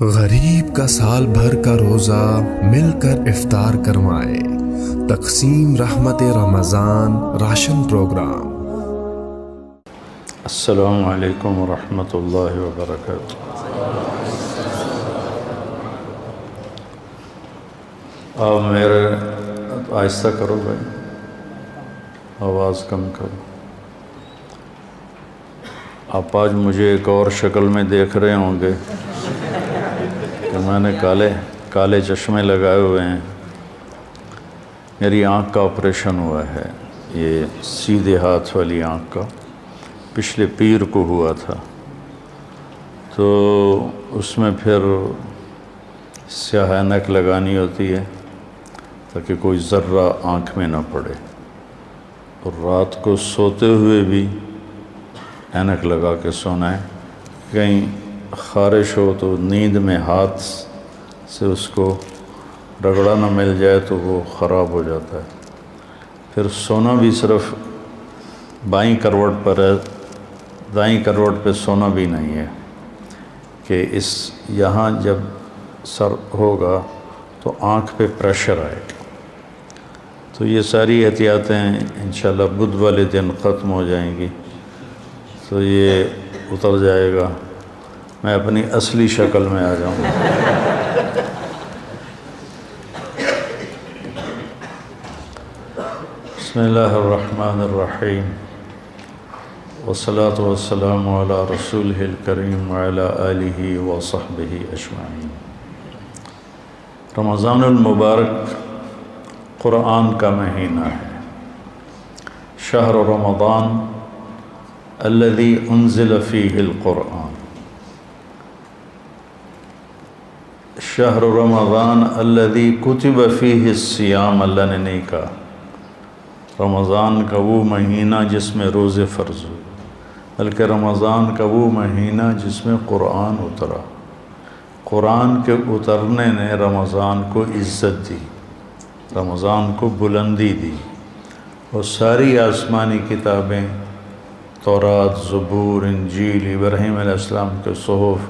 غریب کا سال بھر کا روزہ مل کر افطار کروائے، تقسیم رحمت رمضان راشن پروگرام۔ السلام علیکم ورحمۃ اللہ وبرکاتہ۔ آپ میرے آہستہ کرو بھائی، آواز کم کرو۔ آپ آج مجھے ایک اور شکل میں دیکھ رہے ہوں گے کہ میں نے کالے چشمے لگائے ہوئے ہیں۔ میری آنکھ کا آپریشن ہوا ہے، یہ سیدھے ہاتھ والی آنکھ کا، پچھلے پیر کو ہوا تھا، تو اس میں پھر سیاہ اینک لگانی ہوتی ہے تاکہ کوئی ذرہ آنکھ میں نہ پڑے، اور رات کو سوتے ہوئے بھی اینک لگا کے سونا ہے، کہیں خارش ہو تو نیند میں ہاتھ سے اس کو رگڑا نہ مل جائے تو وہ خراب ہو جاتا ہے۔ پھر سونا بھی صرف بائیں کروٹ پر ہے، دائیں کروٹ پہ سونا بھی نہیں ہے کہ یہاں جب سر ہوگا تو آنکھ پہ پریشر آئے گا۔ تو یہ ساری احتیاطیں انشاءاللہ بدھ والے دن ختم ہو جائیں گی، تو یہ اتر جائے گا، میں اپنی اصلی شکل میں آ جاؤں گا۔ بسم اللہ الرحمن الرحیم، والصلاة والسلام علی رسولہ الکریم وعلی آلہ وصحبہ اجمعین۔ رمضان المبارک قرآن کا مہینہ ہے۔ شہر رمضان الذی انزل فیہ القرآن، شہر رمضان الذی کتب فیہ الصیام، اللہ نے نہیں کہا رمضان کا وہ مہینہ جس میں روزے فرض ہوئے، بلکہ رمضان کا وہ مہینہ جس میں قرآن اترا۔ قرآن کے اترنے نے رمضان کو عزت دی، رمضان کو بلندی دی، اور ساری آسمانی کتابیں، تورات، زبور، انجیل، ابراہیم علیہ السلام کے صحف،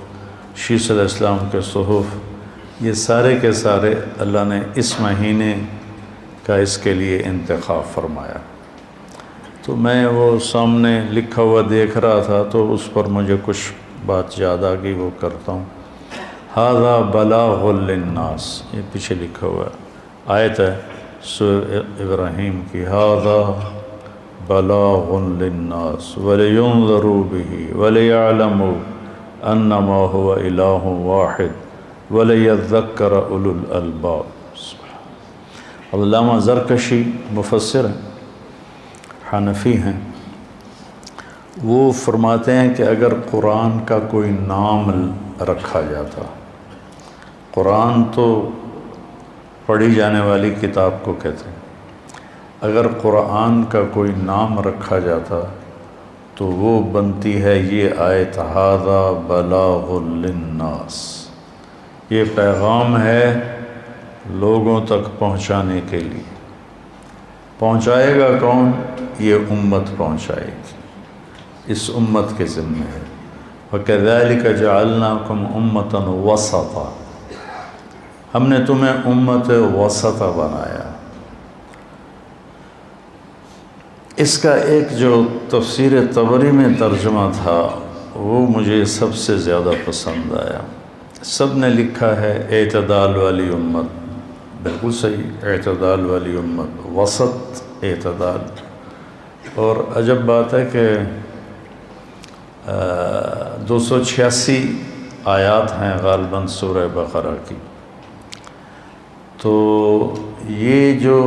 شیس علیہ السلام کے صحف، یہ سارے کے سارے اللہ نے اس مہینے کا اس کے لیے انتخاب فرمایا۔ تو میں وہ سامنے لکھا ہوا دیکھ رہا تھا تو اس پر مجھے کچھ بات یاد آ گئی، وہ کرتا ہوں۔ ھذا بلاغ للناس، یہ پیچھے لکھا ہوا ہے، آیت ہے سورہ ابراہیم کی، ھذا بلاغ للناس ولینذروا بہ ولیعلموا انما هو الہ واحد وَلِيَذَّكَّرَ أُولُو الْأَلْبَابِ۔ علامہ زرکشی مفسر ہیں، حنفی ہیں، وہ فرماتے ہیں کہ اگر قرآن کا کوئی نام رکھا جاتا، قرآن تو پڑھی جانے والی کتاب کو کہتے ہیں، اگر قرآن کا کوئی نام رکھا جاتا تو وہ بنتی ہے یہ آیت، ھذا بلاغ للناس، یہ پیغام ہے لوگوں تک پہنچانے کے لیے۔ پہنچائے گا کون؟ یہ امت پہنچائے گی، اس امت کے ذمہ ہے۔ وَكَذَلِكَ جَعَلْنَاكُمْ أُمَّةً وَسَطًا، ہم نے تمہیں امت وسطا بنایا۔ اس کا ایک جو تفسیر طبری میں ترجمہ تھا وہ مجھے سب سے زیادہ پسند آیا۔ سب نے لکھا ہے اعتدال والی امت، بالکل صحیح، اعتدال والی امت، وسط، اعتدال۔ اور عجب بات ہے کہ 286 آیات ہیں غالباً سورہ بقرہ کی، تو یہ جو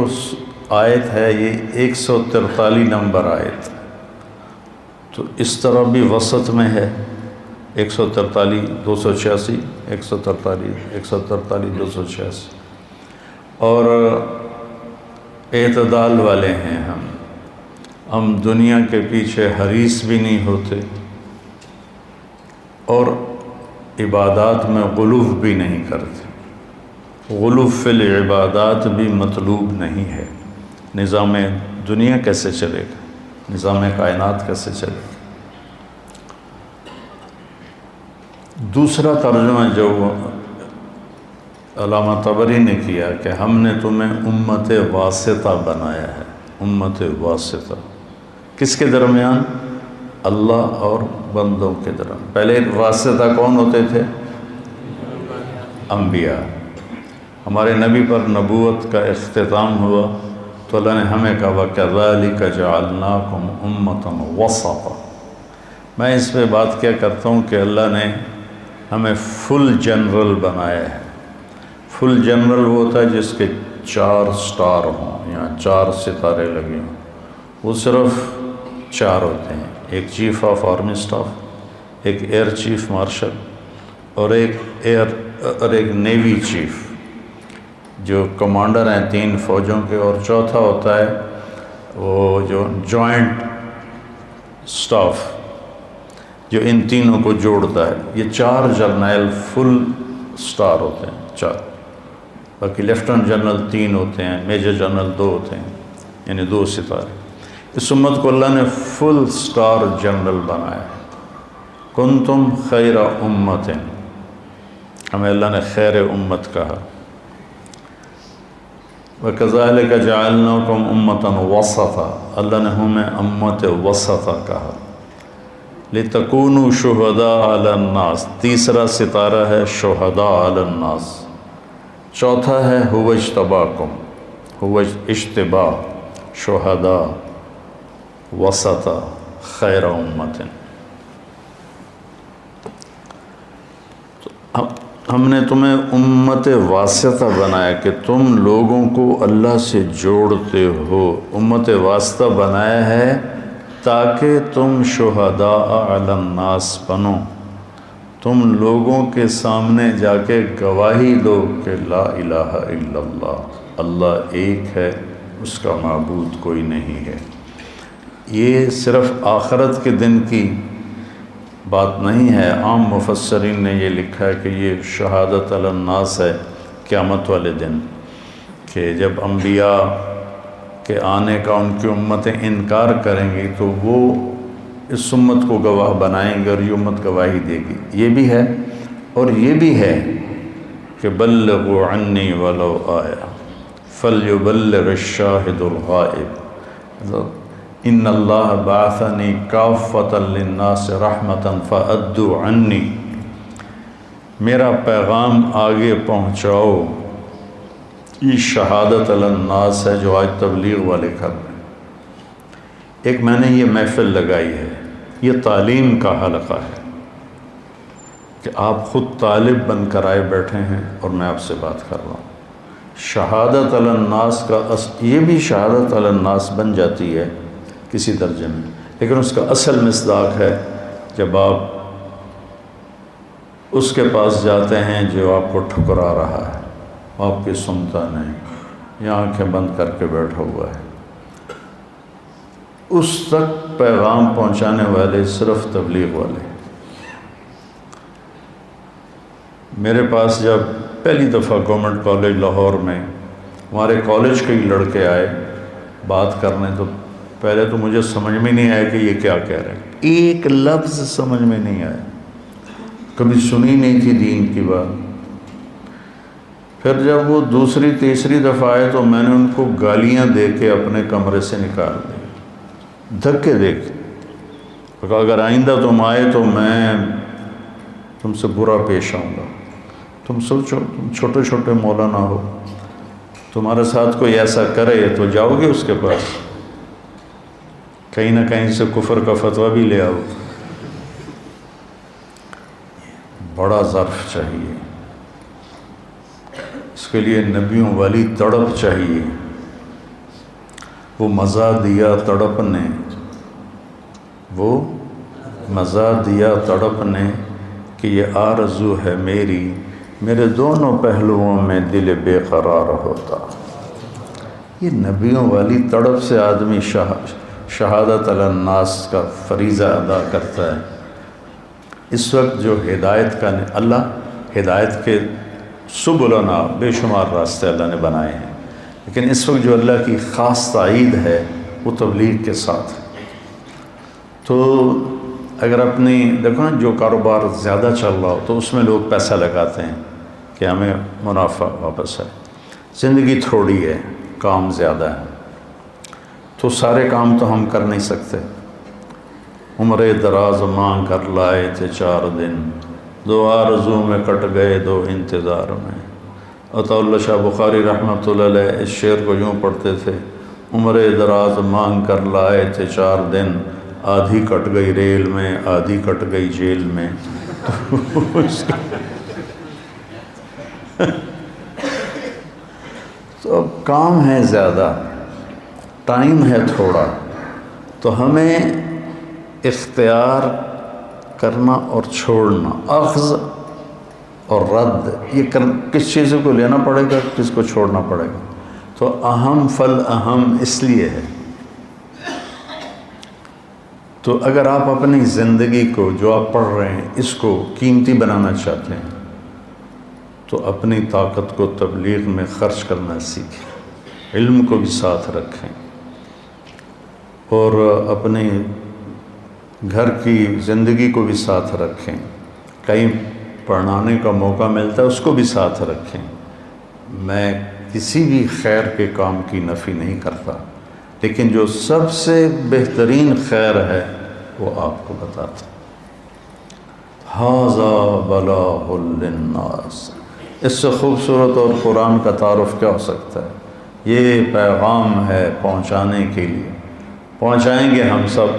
آیت ہے یہ 143 نمبر آیت، تو اس طرح بھی وسط میں ہے، 143 286 143 143 286، اور اعتدال والے ہیں ہم دنیا کے پیچھے حریص بھی نہیں ہوتے، اور عبادات میں غلو بھی نہیں کرتے۔ غلو فی العبادات بھی مطلوب نہیں ہے۔ نظام دنیا کیسے چلے گا؟ نظام کائنات کیسے چلے گا؟ دوسرا ترجمہ جو علامہ طبری نے کیا کہ ہم نے تمہیں امت واسطہ بنایا ہے. امت واسطہ کس کے درمیان؟ اللہ اور بندوں کے درمیان. پہلے واسطہ کون ہوتے تھے؟ انبیاء. ہمارے نبی پر نبوت کا اختتام ہوا تو اللہ نے ہمیں کہا وَكَذَلِكَ جَعَلْنَاكُمْ أُمَّةً وَسَطًا. میں اس پہ بات کیا کرتا ہوں کہ اللہ نے ہمیں فل جنرل بنایا ہے. فل جنرل وہ ہوتا ہے جس کے 4 سٹار ہوں یا 4 ستارے لگے ہوں. وہ صرف 4 ہوتے ہیں. ایک چیف آف آرمی اسٹاف, ایک ایئر چیف مارشل, اور ایک نیوی چیف جو کمانڈر ہیں 3 فوجوں کے, اور چوتھا ہوتا ہے وہ جو جوائنٹ سٹاف جو ان تینوں کو جوڑتا ہے. یہ 4 جرنیل فل سٹار ہوتے ہیں 4. باقی لیفٹنٹ جنرل 3 ہوتے ہیں, میجر جنرل 2 ہوتے ہیں, یعنی 2 ستارے. اس امت کو اللہ نے فل سٹار جنرل بنایا ہے. کنتم خیر امت, ہمیں اللہ نے خیر امت کہا. وَكَذَلِكَ جَعَلْنَاكُمْ أُمَّةً وَسَطًا, اللہ نے ہمیں امت وسطہ کہا. لِتَكُونُوا شُهَدَاءَ عَلَى النَّاسِ, تیسرا ستارہ ہے شہداء علی الناس. چوتھا ہے هُوَ اجْتَبَاكُمْ, هُوَ اجتباء, شہداء, وسطہ, خیر امت. ہم نے تمہیں امت واسطہ بنایا کہ تم لوگوں کو اللہ سے جوڑتے ہو. امت واسطہ بنایا ہے تاکہ تم شہداء علی الناس بنو, تم لوگوں کے سامنے جا کے گواہی دو کہ لا الہ الا اللہ, اللہ ایک ہے, اس کا معبود کوئی نہیں ہے. یہ صرف آخرت کے دن کی بات نہیں ہے. عام مفسرین نے یہ لکھا ہے کہ یہ شہادت علی الناس ہے قیامت والے دن, کہ جب انبیاء کے آنے کا ان کی امتیں انکار کریں گی تو وہ اس امت کو گواہ بنائیں گے اور یہ امت گواہی دے گی. یہ بھی ہے, اور یہ بھی ہے کہ بلغوا عنی ولو آیا فلیبلغ الشاہد الغائب, ان اللہ بعثنی کافۃ للناس رحمۃ فأدوا عنی, میرا پیغام آگے پہنچاؤ. یہ شہادت علی الناس ہے جو آج تبلیغ والے کر رہے ہیں. ایک میں نے یہ محفل لگائی ہے, یہ تعلیم کا حلقہ ہے کہ آپ خود طالب بن کر آئے بیٹھے ہیں اور میں آپ سے بات کر رہا ہوں. شہادت علی الناس کا یہ بھی شہادت علی الناس بن جاتی ہے کسی درجے میں, لیکن اس کا اصل مصداق ہے جب آپ اس کے پاس جاتے ہیں جو آپ کو ٹھکرا رہا ہے, آپ کی سنتا نہیں, یا آنکھیں بند کر کے بیٹھا ہوا ہے. اس تک پیغام پہنچانے والے صرف تبلیغ والے. میرے پاس جب پہلی دفعہ گورنمنٹ کالج لاہور میں ہمارے کالج کے ہی لڑکے آئے بات کرنے, تو پہلے تو مجھے سمجھ میں نہیں آیا کہ یہ کیا کہہ رہے ہیں. ایک لفظ سمجھ میں نہیں آیا, کبھی سنی نہیں تھی دین کی بات. پھر جب وہ دوسری تیسری دفعہ آئے تو میں نے ان کو گالیاں دے کے اپنے کمرے سے نکال دی, دھکے دے کے. اگر آئندہ تم آئے تو میں تم سے برا پیش آؤں گا. تم سوچو, تم چھوٹے چھوٹے مولانا ہو, تمہارے ساتھ کوئی ایسا کرے تو جاؤ گے اس کے پاس, کہیں نہ کہیں سے کفر کا فتویٰ بھی لے آؤ. بڑا ظرف چاہیے, اس کے لیے نبیوں والی تڑپ چاہیے. وہ مزہ دیا تڑپ نے, وہ مزہ دیا تڑپ نے کہ یہ آرزو ہے میری, میرے دونوں پہلوؤں میں دل بے قرار ہوتا. یہ نبیوں والی تڑپ سے آدمی شہادت علی الناس کا فریضہ ادا کرتا ہے. اس وقت جو ہدایت کا اللہ ہدایت کے سبلنا بے شمار راستے اللہ نے بنائے ہیں، لیکن اس وقت جو اللہ کی خاص تائید ہے وہ تبلیغ کے ساتھ ہے. تو اگر اپنی دیکھو نا جو کاروبار زیادہ چل رہا ہو تو اس میں لوگ پیسہ لگاتے ہیں کہ ہمیں منافع واپس ہے. زندگی تھوڑی ہے، کام زیادہ ہے، تو سارے کام تو ہم کر نہیں سکتے. عمر دراز مانگ کر لائے تھے 4 دن، 2 آرزو میں کٹ گئے 2 انتظار میں. عطا اللہ شاہ بخاری رحمۃ اللہ علیہ اس شعر کو یوں پڑھتے تھے: عمر دراز مانگ کر لائے تھے 4 دن، آدھی کٹ گئی ریل میں، آدھی کٹ گئی جیل میں. تو اب کام ہے زیادہ، ٹائم ہے تھوڑا، تو ہمیں اختیار کرنا اور چھوڑنا، اخذ اور رد، یہ کس چیزوں کو لینا پڑے گا، کس کو چھوڑنا پڑے گا. تو اہم فل اہم اس لیے ہے. تو اگر آپ اپنی زندگی کو جو آپ پڑھ رہے ہیں اس کو قیمتی بنانا چاہتے ہیں تو اپنی طاقت کو تبلیغ میں خرچ کرنا سیکھیں، علم کو بھی ساتھ رکھیں، اور اپنے گھر کی زندگی کو بھی ساتھ رکھیں. کہیں پڑھانے کا موقع ملتا ہے اس کو بھی ساتھ رکھیں. میں کسی بھی خیر کے کام کی نفی نہیں کرتا، لیکن جو سب سے بہترین خیر ہے وہ آپ کو بتاتا. ھذا بلاغ للناس، اس سے خوبصورت اور قرآن کا تعارف کیا ہو سکتا ہے. یہ پیغام ہے پہنچانے کے لیے، پہنچائیں گے ہم سب.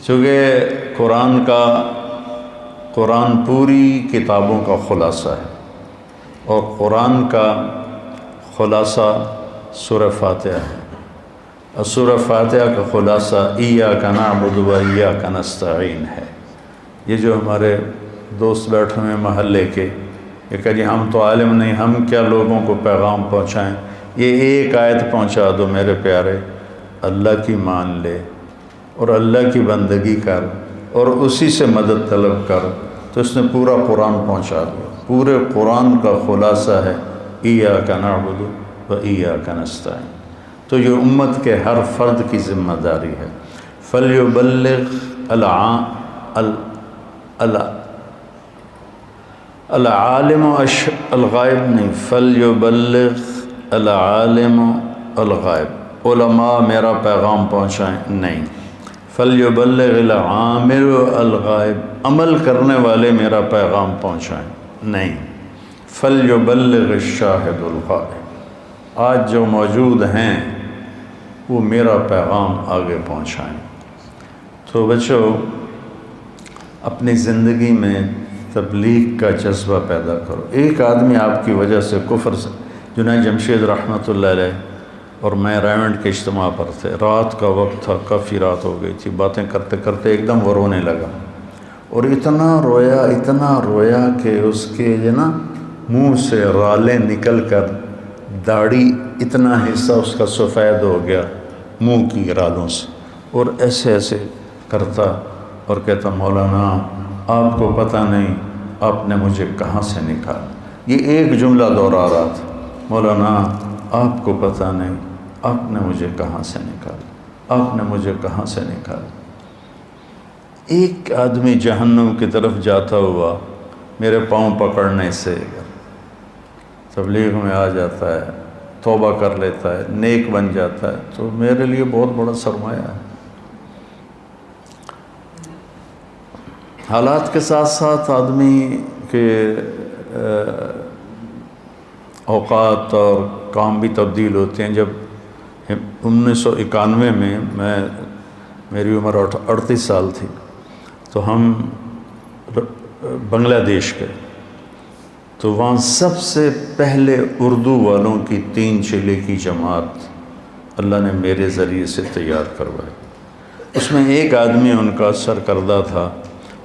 چونکہ قرآن پوری کتابوں کا خلاصہ ہے، اور قرآن کا خلاصہ سورہ فاتحہ ہے. اور سورہ فاتحہ کا خلاصہ ایاک نعبد و ایاک نستعین ہے. یہ جو ہمارے دوست بیٹھے ہوئے محلے کے، یہ کہ جی ہم تو عالم نہیں، ہم کیا لوگوں کو پیغام پہنچائیں. یہ ایک آیت پہنچا دو میرے پیارے، اللہ کی مان لے اور اللہ کی بندگی کر اور اسی سے مدد طلب کر، تو اس نے پورا قرآن پہنچا دیا. پورے قرآن کا خلاصہ ہے ایاک نعبد و ایاک نستعین. تو یہ امت کے ہر فرد کی ذمہ داری ہے. فلیبلغ العالم الغائب نہیں، فلیبلغ العالم الغائب، علماء میرا پیغام پہنچائیں نہیں. فلیبلغ العامل الغائب، عمل کرنے والے میرا پیغام پہنچائیں نہیں. فلیبلغ الشاہد الغائب، آج جو موجود ہیں وہ میرا پیغام آگے پہنچائیں. تو بچو، اپنی زندگی میں تبلیغ کا جذبہ پیدا کرو. ایک آدمی آپ کی وجہ سے کفر سے، جنید جمشید رحمۃ اللہ علیہ اور میں ریونڈ کے اجتماع پر تھے، رات کا وقت تھا، کافی رات ہو گئی تھی، باتیں کرتے کرتے ایک دم وہ رونے لگا، اور اتنا رویا کہ اس کے منہ سے رالیں نکل کر داڑھی اتنا حصہ اس کا سفید ہو گیا منہ کی رالوں سے، اور ایسے ایسے کرتا اور کہتا مولانا آپ کو پتہ نہیں آپ نے مجھے کہاں سے نکالا. یہ ایک جملہ دوہرا رہا تھا، مولانا آپ کو پتہ نہیں آپ نے مجھے کہاں سے نکالا، آپ نے مجھے کہاں سے نکالا. ایک آدمی جہنم کی طرف جاتا ہوا میرے پاؤں پکڑنے سے تبلیغ میں آ جاتا ہے، توبہ کر لیتا ہے، نیک بن جاتا ہے، تو میرے لیے بہت بڑا سرمایہ ہے. حالات کے ساتھ ساتھ آدمی کے اوقات اور کام بھی تبدیل ہوتے ہیں. جب 1991 میں میری عمر 38 سال تھی تو ہم بنگلہ دیش گئے، تو وہاں سب سے پہلے اردو والوں کی 3 چیلے کی جماعت اللہ نے میرے ذریعے سے تیار کروائی. اس میں ایک آدمی ان کا سرکردہ تھا،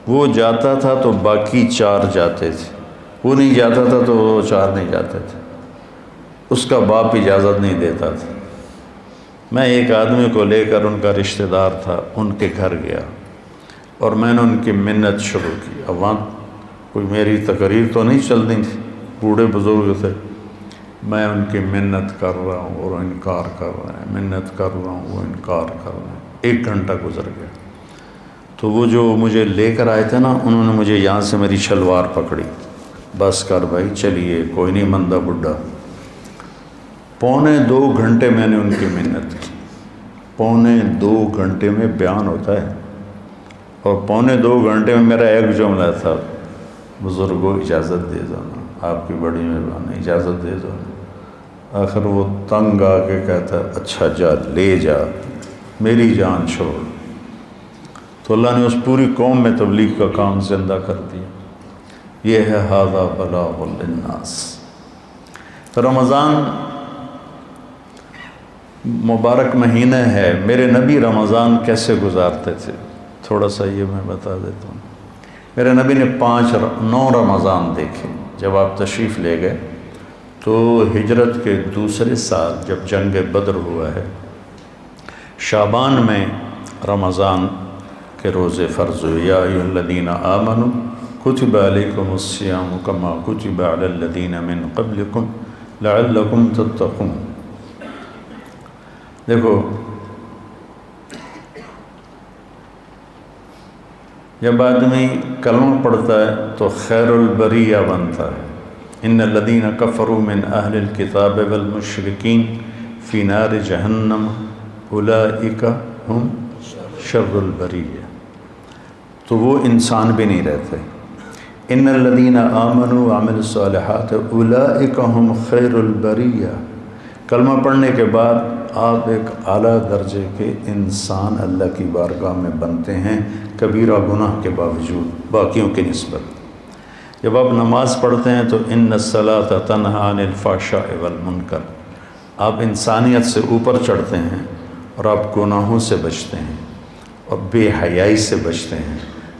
وہ جاتا تھا تو باقی 4 جاتے تھے، وہ نہیں جاتا تھا تو وہ 4 نہیں جاتے تھے. اس کا باپ اجازت نہیں دیتا تھا. میں ایک آدمی کو لے کر، ان کا رشتہ دار تھا، ان کے گھر گیا اور میں نے ان کی منت شروع کی. اب وہاں کوئی میری تقریر تو نہیں چلنی تھی، بوڑھے بزرگ تھے. میں ان کی منت کر رہا ہوں اور انکار کر رہے ہیں، منت کر رہا ہوں وہ انکار کر رہے ہیں. 1 گھنٹہ گزر گیا. تو وہ جو مجھے لے کر آئے تھے نا، انہوں نے مجھے یہاں سے میری شلوار پکڑی، بس کر بھائی چلیے، کوئی نہیں مندہ بڈھا۔ 2.25 گھنٹے میں نے ان کی محنت کی، 2.25 گھنٹے میں بیان ہوتا ہے، اور 2.25 گھنٹے میں میرا ایک جملہ تھا، بزرگوں اجازت دے دو نا، آپ کی بڑی مہربانی، اجازت دے دو نا۔ آخر وہ تنگ آ کے کہتا ہے اچھا جا لے جا، میری جان چھوڑ۔ تو اللہ نے اس پوری قوم میں تبلیغ کا کام زندہ کر دیا۔ یہ ہے ھذا بلاغ للناس۔ تو رمضان مبارک مہینہ ہے، میرے نبی رمضان کیسے گزارتے تھے تھوڑا سا یہ میں بتا دیتا ہوں۔ میرے نبی نے 9 رمضان دیکھے۔ جب آپ تشریف لے گئے تو ہجرت کے دوسرے سال جب جنگ بدر ہوا ہے، شعبان میں رمضان کے روزے فرض ہوئے۔ یا ایھا الذین آمنوا کتب علیکم الصیام کما کتب علی الذین من قبلکم لعلکم تتقون۔ دیکھو، جب آدمی کلمہ پڑھتا ہے تو خیر البریہ بنتا ہے۔ ان الذین کفروا من اہل الکتاب والمشرکین فی نار جہنم اولئک ہم شر البریہ۔ تو وہ انسان بھی نہیں رہتے۔ ان الذین آمنوا وعملوا الصالحات اولئک ہم خیر البریہ۔ کلمہ پڑھنے کے بعد آپ ایک اعلیٰ درجے کے انسان اللہ کی بارگاہ میں بنتے ہیں، کبیرہ گناہ کے باوجود باقیوں کی نسبت۔ جب آپ نماز پڑھتے ہیں تو ان الصلاۃ تنہی عن الفحشاء والمنکر، آپ انسانیت سے اوپر چڑھتے ہیں اور آپ گناہوں سے بچتے ہیں اور بے حیائی سے بچتے ہیں۔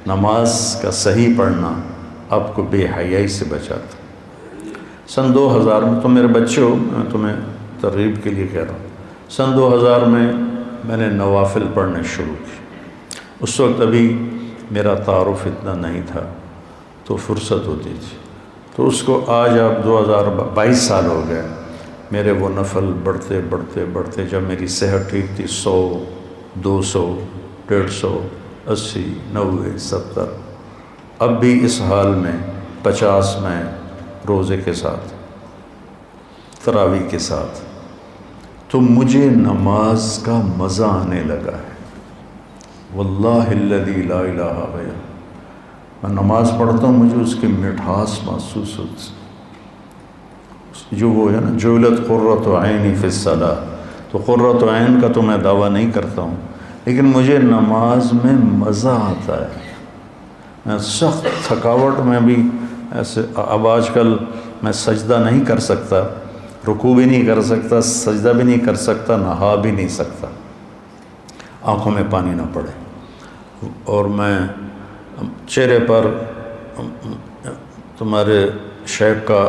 نماز کا صحیح پڑھنا آپ کو بے حیائی سے بچاتا۔ سن 2000 میں، تو میرے بچے ہو، میں تمہیں ترغیب کے لیے کہہ رہا ہوں، سن 2000 میں نے نوافل پڑھنے شروع کی۔ اس وقت ابھی میرا تعارف اتنا نہیں تھا تو فرصت ہوتی تھی، تو اس کو آج آپ 2022 سال ہو گئے، میرے وہ نفل بڑھتے بڑھتے بڑھتے، جب میری صحت ٹھیک تھی 100 200 150 80 90 70، اب بھی اس حال میں 50 میں روزے کے ساتھ، تراویح کے ساتھ، تو مجھے نماز کا مزہ آنے لگا ہے۔ واللہ الذی لا الہ غیرہ، میں نماز پڑھتا ہوں مجھے اس کی مٹھاس محسوس ہوتی، جو وہ ہے نا جعلت قرۃ عینی فی الصلاۃ۔ تو قرۃ عین کا تو میں دعویٰ نہیں کرتا ہوں، لیکن مجھے نماز میں مزہ آتا ہے۔ میں سخت تھکاوٹ میں بھی ایسے، اب آج کل میں سجدہ نہیں کر سکتا، رکوع بھی نہیں کر سکتا، سجدہ بھی نہیں کر سکتا، نہا بھی نہیں سکتا، آنکھوں میں پانی نہ پڑے، اور میں چہرے پر تمہارے شیخ کا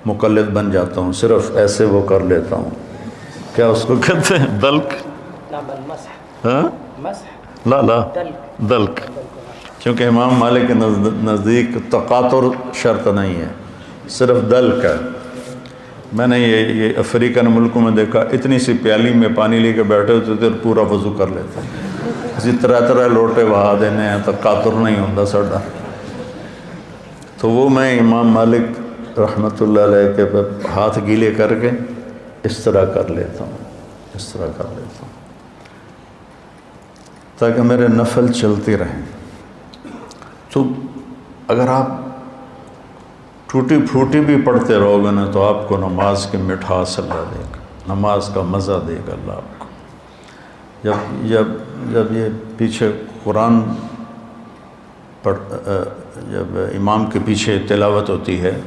مقلد بن جاتا ہوں، صرف ایسے وہ کر لیتا ہوں، کیا اس کو کہتے ہیں دلک؟ ہاں لا دلک، کیونکہ امام مالک کے نزدیک تقاطر شرط نہیں ہے، صرف دلک ہے۔ میں نے یہ افریقن ملکوں میں دیکھا، اتنی سی پیالی میں پانی لے کے بیٹھے ہوتے تھے اور پورا وضو کر لیتے ہیں، اسی طرح لوٹے بہا دینے ہیں، تو قاطر نہیں ہوتا ساڈا۔ تو وہ میں امام مالک رحمۃ اللہ علیہ کے ہاتھ گیلے کر کے اس طرح کر لیتا ہوں، اس طرح کر لیتا ہوں، تاکہ میرے نفل چلتے رہیں۔ تو اگر آپ ٹوٹی پھوٹی بھی پڑھتے رہو گے نا، تو آپ کو نماز کی مٹھاس اللہ دے گا، نماز کا مزہ دے گا اللہ آپ کو۔ جب یہ پیچھے قرآن جب امام کے پیچھے تلاوت ہوتی ہے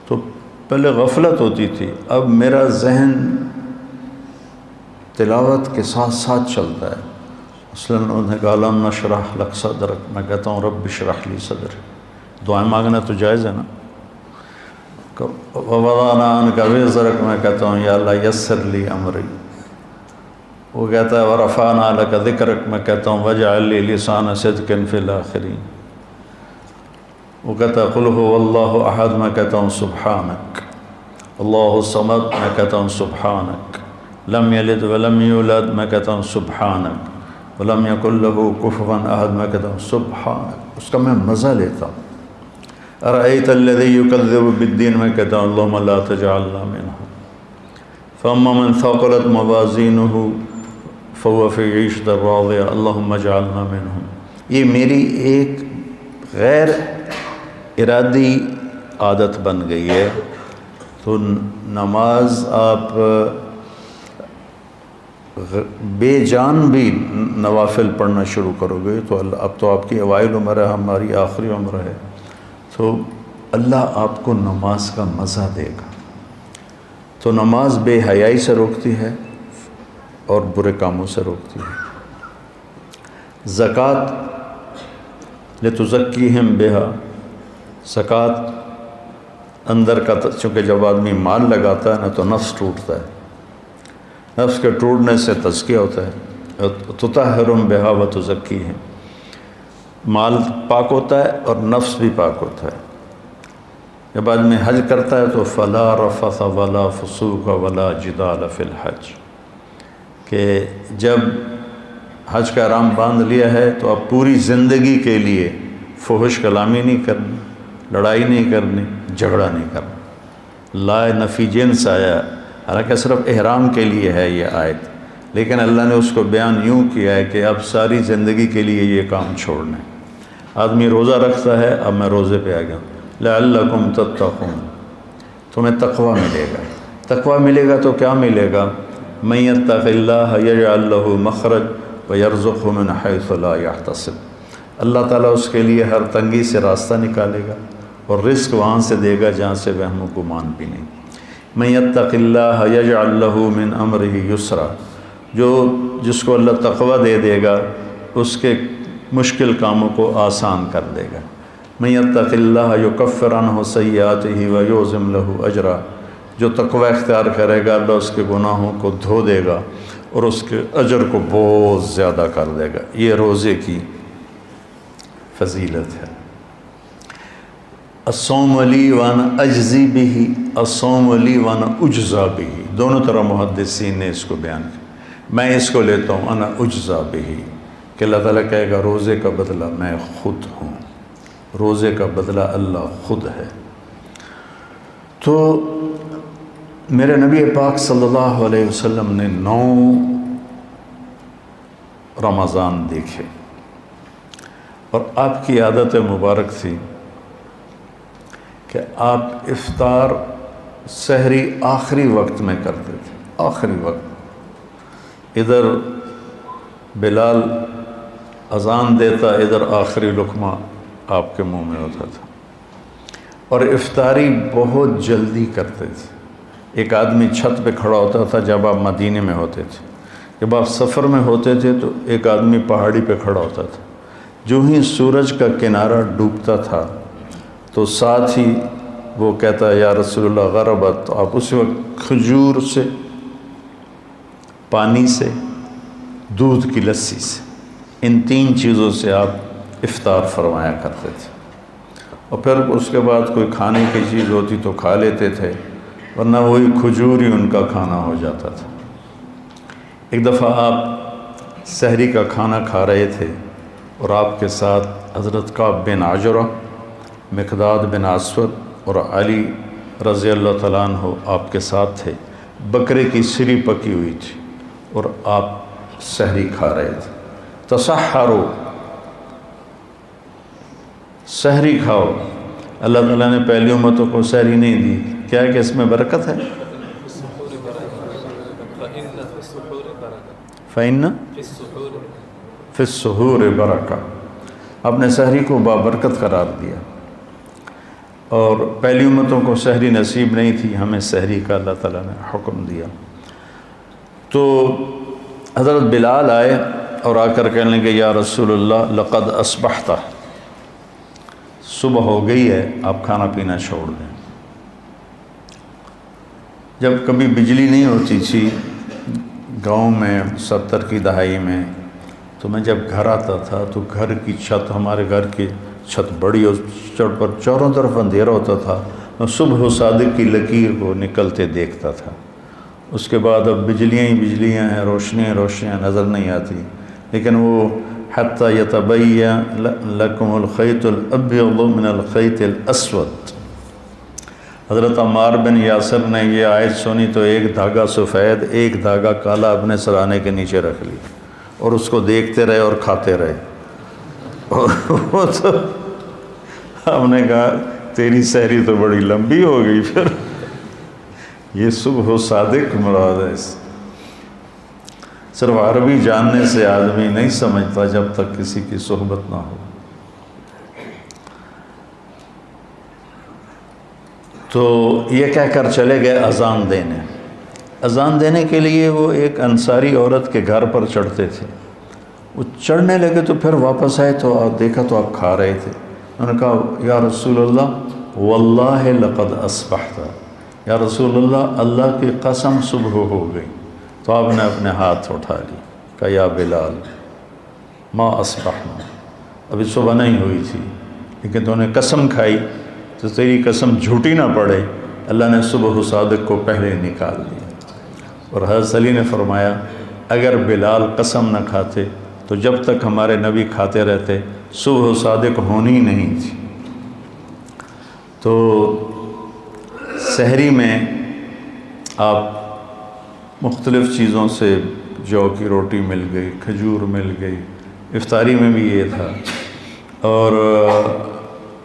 تو پہلے غفلت ہوتی تھی، اب میرا ذہن تلاوت کے ساتھ ساتھ چلتا ہے۔ مثلاً انہوں نے کہا الم نشرح لک صدرک، میں کہتا ہوں رب اشرح لی صدری، دعائیں مانگنا تو جائز ہے نا۔ ووضعنا عنک وزرک، میں کہتا ہوں یا اللہ یسر لی امری۔ وہ کہتا ہے ورفعنا لک ذکرک، میں کہتا ہوں واجعل لی لسان صدق فی الاخرین۔ وہ کہتا ہے قل هو اللہ احد، میں کہتا ہوں سبحانک۔ اللہ الصمد، میں کہتا ہوں سبحانک۔ لم یلد ولم یولد، میں کہتا ہوں سبحانک۔ ولم یکن لہ کفوا احد، میں کہتا ہوں سبحان، اس کا میں مزہ لیتا ہوں۔ ارأیت الذی یکذب بالدین، میں کہتا ہوں اللہم لا تجعلنا منہم۔ فاما من ثقلت موازینہ فهو فی عیشۃ راضیہ اللہم اجعلنا منہم۔ یہ میری ایک غیر ارادی عادت بن گئی ہے، تو نماز آپ بے جان بھی نوافل پڑھنا شروع کرو گے تو اب تو آپ کی اوائل عمر ہے، ہماری آخری عمر ہے، تو اللہ آپ کو نماز کا مزہ دے گا۔ تو نماز بے حیائی سے روکتی ہے اور برے کاموں سے روکتی ہے۔ زکوٰۃ لتزکیہم بہا، زکوٰۃ اندر کا، چونکہ جب آدمی مال لگاتا ہے نا تو نفس ٹوٹتا ہے، نفس کے ٹوٹنے سے تزکیہ ہوتا ہے۔ تطہرہم بہا وتزکیہم، مال پاک ہوتا ہے اور نفس بھی پاک ہوتا ہے۔ جب آدمی حج کرتا ہے تو فلا رفث ولا فسوق ولا جدال فی الحج، کہ جب حج کا احرام باندھ لیا ہے تو اب پوری زندگی کے لیے فحش کلامی نہیں کرنی، لڑائی نہیں کرنی، جھگڑا نہیں کرنا۔ لا نفی جنس آیا، حالانکہ صرف احرام کے لیے ہے یہ آیت، لیکن اللہ نے اس کو بیان یوں کیا ہے کہ اب ساری زندگی کے لیے یہ کام چھوڑنا ہے۔ آدمی روزہ رکھتا ہے، اب میں روزے پہ آ گیا، لعلکم تتقون، تمہیں تقوی ملے گا۔ تقوی ملے گا تو کیا ملے گا؟ من یتق اللہ یجعل لہ مخرج ویرزقہ من حیث لا یحتسب، اللہ تعالیٰ اس کے لیے ہر تنگی سے راستہ نکالے گا اور رزق وہاں سے دے گا جہاں سے وہم و گمان بھی نہیں۔ من یتق اللہ یجعل لہ من امرہ یسرا، جس کو اللہ تقوی دے گا اس کے مشکل کاموں کو آسان کر دے گا۔ من یتق اللہ یکفر عنہ سیئاتہ ویعظم لہ اجرا، جو تقوی اختیار کرے گا اللہ اس کے گناہوں کو دھو دے گا اور اس کے اجر کو بہت زیادہ کر دے گا۔ یہ روزے کی فضیلت ہے۔ الصوم لی وانا اجزی بہ، الصوم لی وانا اجزا بہ، دونوں طرح محدثین نے اس کو بیان کیا۔ میں اس کو لیتا ہوں انا اجزا بہ، کہ اللہ تعالیٰ کہے گا روزے کا بدلہ میں خود ہوں، روزے کا بدلہ اللہ خود ہے۔ تو میرے نبی پاک صلی اللہ علیہ وسلم نے 9 رمضان دیکھے، اور آپ کی عادت مبارک تھی کہ آپ افطار سحری آخری وقت میں کرتے تھے، آخری وقت، ادھر بلال اذان دیتا، ادھر آخری لقمہ آپ کے منہ میں ہوتا تھا، اور افطاری بہت جلدی کرتے تھے۔ ایک آدمی چھت پہ کھڑا ہوتا تھا جب آپ مدینے میں ہوتے تھے، جب آپ سفر میں ہوتے تھے تو ایک آدمی پہاڑی پہ کھڑا ہوتا تھا، جو ہی سورج کا کنارہ ڈوبتا تھا تو ساتھ ہی وہ کہتا ہے یا رسول اللہ غربت، تو آپ اسی وقت کھجور سے، پانی سے، دودھ کی لسی سے، ان 3 چیزوں سے آپ افطار فرمایا کرتے تھے، اور پھر اس کے بعد کوئی کھانے کی چیز ہوتی تو کھا لیتے تھے، ورنہ وہی کھجور ہی ان کا کھانا ہو جاتا تھا۔ ایک دفعہ آپ سحری کا کھانا کھا رہے تھے اور آپ کے ساتھ حضرت کعب بن عجرہ، مقداد بن اسود اور علی رضی اللہ تعالیٰ عنہ آپ کے ساتھ تھے۔ بکرے کی سری پکی ہوئی تھی اور آپ سحری کھا رہے تھے۔ تسحروا، سحری کھاؤ۔ اللہ تعالیٰ نے پہلی امتوں کو سحری نہیں دی، کیا ہے کہ اس میں برکت ہے؟ فَإِنَّ فِي السُّحُورِ بَرَكَةٌ، آپ نے سحری کو بابرکت قرار دیا، اور پہلی امتوں کو سحری نصیب نہیں تھی، ہمیں سحری کا اللہ تعالیٰ نے حکم دیا۔ تو حضرت بلال آئے اور آ کر کہنے لگے یا رسول اللہ لقد اصبحت، صبح ہو گئی ہے، آپ کھانا پینا چھوڑ دیں۔ جب کبھی بجلی نہیں ہوتی تھی گاؤں میں 70 کی دہائی میں، تو میں جب گھر آتا تھا تو گھر کی چھت، ہمارے گھر کی چھت بڑی اور چڑھ پر چاروں طرف اندھیرا ہوتا تھا، میں صبح و صادق کی لکیر کو نکلتے دیکھتا تھا۔ اس کے بعد اب بجلیاں ہی بجلیاں ہیں، روشنیاں روشنیاں نظر نہیں آتی، لیکن وہ حتی یتبین لکم الخیط الابیض من الخیط الاسود، حضرت عمار بن یاسر نے یہ آیت سنی تو ایک دھاگا سفید ایک دھاگا کالا اپنے سرانے کے نیچے رکھ لی اور اس کو دیکھتے رہے اور کھاتے رہے۔ وہ تو ہم نے کہا تیری سحری تو بڑی لمبی ہو گئی، پھر یہ صبح صادق مراد ہے۔ صرف عربی جاننے سے آدمی نہیں سمجھتا جب تک کسی کی صحبت نہ ہو۔ تو یہ کہہ کر چلے گئے اذان دینے۔ اذان دینے کے لیے وہ ایک انصاری عورت کے گھر پر چڑھتے تھے، وہ چڑھنے لگے تو پھر واپس آئے تو دیکھا تو آپ کھا رہے تھے۔ انہوں نے کہا یا رسول اللہ واللہ لقد اصبحت، یا رسول اللہ اللہ کی قسم صبح ہو گئی۔ تو آپ نے اپنے ہاتھ اٹھا لی، کہا یا بلال ما اصبحنا، ابھی صبح نہیں ہوئی تھی لیکن تو نے قسم کھائی تو تیری قسم جھوٹی نہ پڑے، اللہ نے صبح صادق کو پہلے نکال دیا۔ اور حضرت علی نے فرمایا اگر بلال قسم نہ کھاتے تو جب تک ہمارے نبی کھاتے رہتے صبح صادق ہونی نہیں تھی۔ تو سحری میں آپ مختلف چیزوں سے، جو کی روٹی مل گئی، کھجور مل گئی، افطاری میں بھی یہ تھا، اور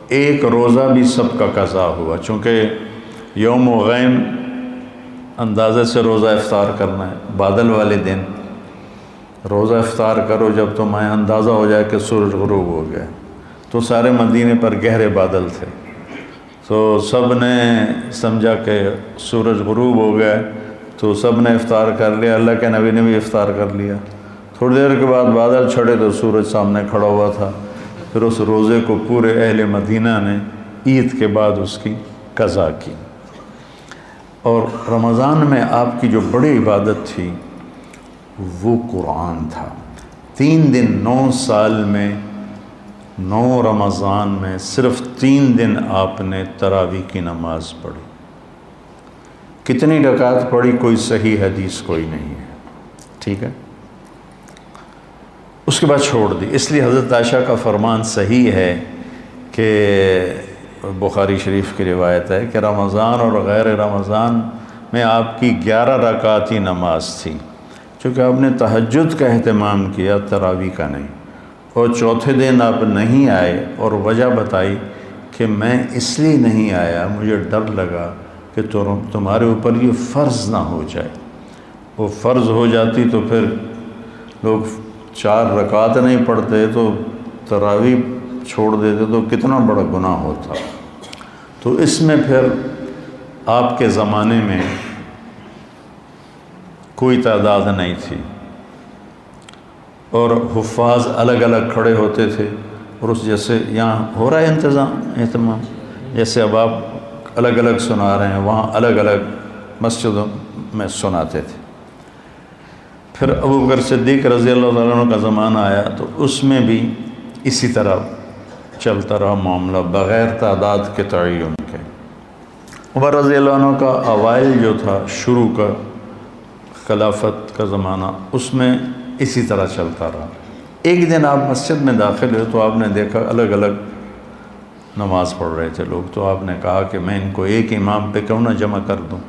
ایک روزہ بھی سب کا قضا ہوا، چونکہ یوم غیم اندازے سے روزہ افطار کرنا ہے۔ بادل والے دن روزہ افطار کرو جب تمہیں اندازہ ہو جائے کہ سورج غروب ہو گیا۔ تو سارے مدینے پر گہرے بادل تھے، تو سب نے سمجھا کہ سورج غروب ہو گیا، تو سب نے افطار کر لیا، اللہ کے نبی نے بھی افطار کر لیا۔ تھوڑی دیر کے بعد بادل چھڑے تو سورج سامنے کھڑا ہوا تھا۔ پھر اس روزے کو پورے اہل مدینہ نے عید کے بعد اس کی قضا کی۔ اور رمضان میں آپ کی جو بڑی عبادت تھی وہ قرآن تھا۔ 3 دن 9 سال میں 9 رمضان میں صرف 3 دن آپ نے تراویح کی نماز پڑھی۔ کتنی رکعت پڑھی کوئی صحیح حدیث کوئی نہیں ہے، ٹھیک ہے۔ اس کے بعد چھوڑ دی، اس لیے حضرت عائشہ کا فرمان صحیح ہے کہ بخاری شریف کی روایت ہے کہ رمضان اور غیر رمضان میں آپ کی 11 رکعتی نماز تھی، چونکہ آپ نے تہجد کا اہتمام کیا، تراویح کا نہیں۔ اور چوتھے دن آپ نہیں آئے اور وجہ بتائی کہ میں اس لیے نہیں آیا، مجھے ڈر لگا کہ تمہارے اوپر یہ فرض نہ ہو جائے، وہ فرض ہو جاتی تو پھر لوگ 4 رکعت نہیں پڑھتے تو تراویح چھوڑ دیتے تو کتنا بڑا گناہ ہوتا۔ تو اس میں پھر آپ کے زمانے میں کوئی تعداد نہیں تھی اور حفاظ الگ الگ کھڑے ہوتے تھے، اور اس جیسے یہاں ہو رہا ہے اہتمام، جیسے اب آپ الگ الگ سنا رہے ہیں، وہاں الگ الگ مسجدوں میں سناتے تھے۔ پھر ابوبکر صدیق رضی اللہ تعالیٰ عنہ کا زمانہ آیا تو اس میں بھی اسی طرح چلتا رہا معاملہ بغیر تعداد کے تعین کے۔ عمر رضی اللہ عنہ کا اوائل جو تھا، شروع کا خلافت کا زمانہ، اس میں اسی طرح چلتا رہا۔ ایک دن آپ مسجد میں داخل ہوئے تو آپ نے دیکھا الگ الگ نماز پڑھ رہے تھے لوگ، تو آپ نے کہا کہ میں ان کو ایک امام پہ کیوں نہ جمع کر دوں،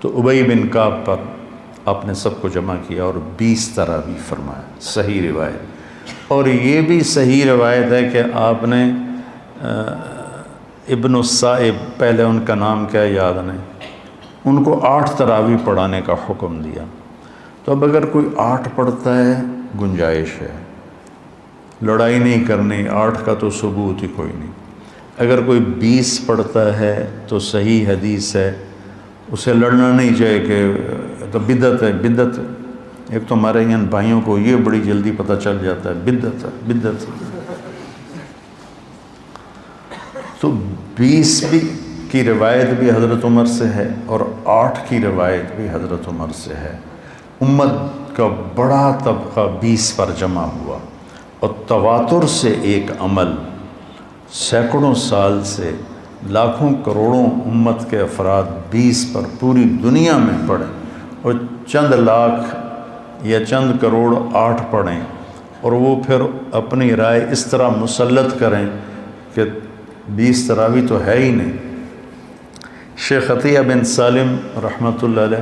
تو ابی بن کعب پر آپ نے سب کو جمع کیا اور 20 تراویح فرمایا، صحیح روایت۔ اور یہ بھی صحیح روایت ہے کہ آپ نے ابن السائب، پہلے ان کا نام کیا یاد نہیں، ان کو 8 تراویح پڑھانے کا حکم دیا۔ تو اب اگر کوئی 8 پڑھتا ہے گنجائش ہے، لڑائی نہیں کرنی، 8 کا تو ثبوت ہی کوئی نہیں۔ اگر کوئی 20 پڑھتا ہے تو صحیح حدیث ہے، اسے لڑنا نہیں چاہیے کہ تو بدعت ہے، بدعت۔ ایک تو ہمارے یہاں بھائیوں کو یہ بڑی جلدی پتہ چل جاتا ہے بدعت ہے، بدعت۔ تو 20 بھی کی روایت بھی حضرت عمر سے ہے اور 8 کی روایت بھی حضرت عمر سے ہے۔ امت کا بڑا طبقہ 20 پر جمع ہوا، اور تواتر سے ایک عمل سینکڑوں سال سے لاکھوں کروڑوں امت کے افراد 20 پر پوری دنیا میں پڑھیں، اور چند لاکھ یا چند کروڑ 8 پڑھیں، اور وہ پھر اپنی رائے اس طرح مسلط کریں کہ 20 تراویح تو ہے ہی نہیں۔ شیخ عطیہ بن سالم رحمۃ اللہ علیہ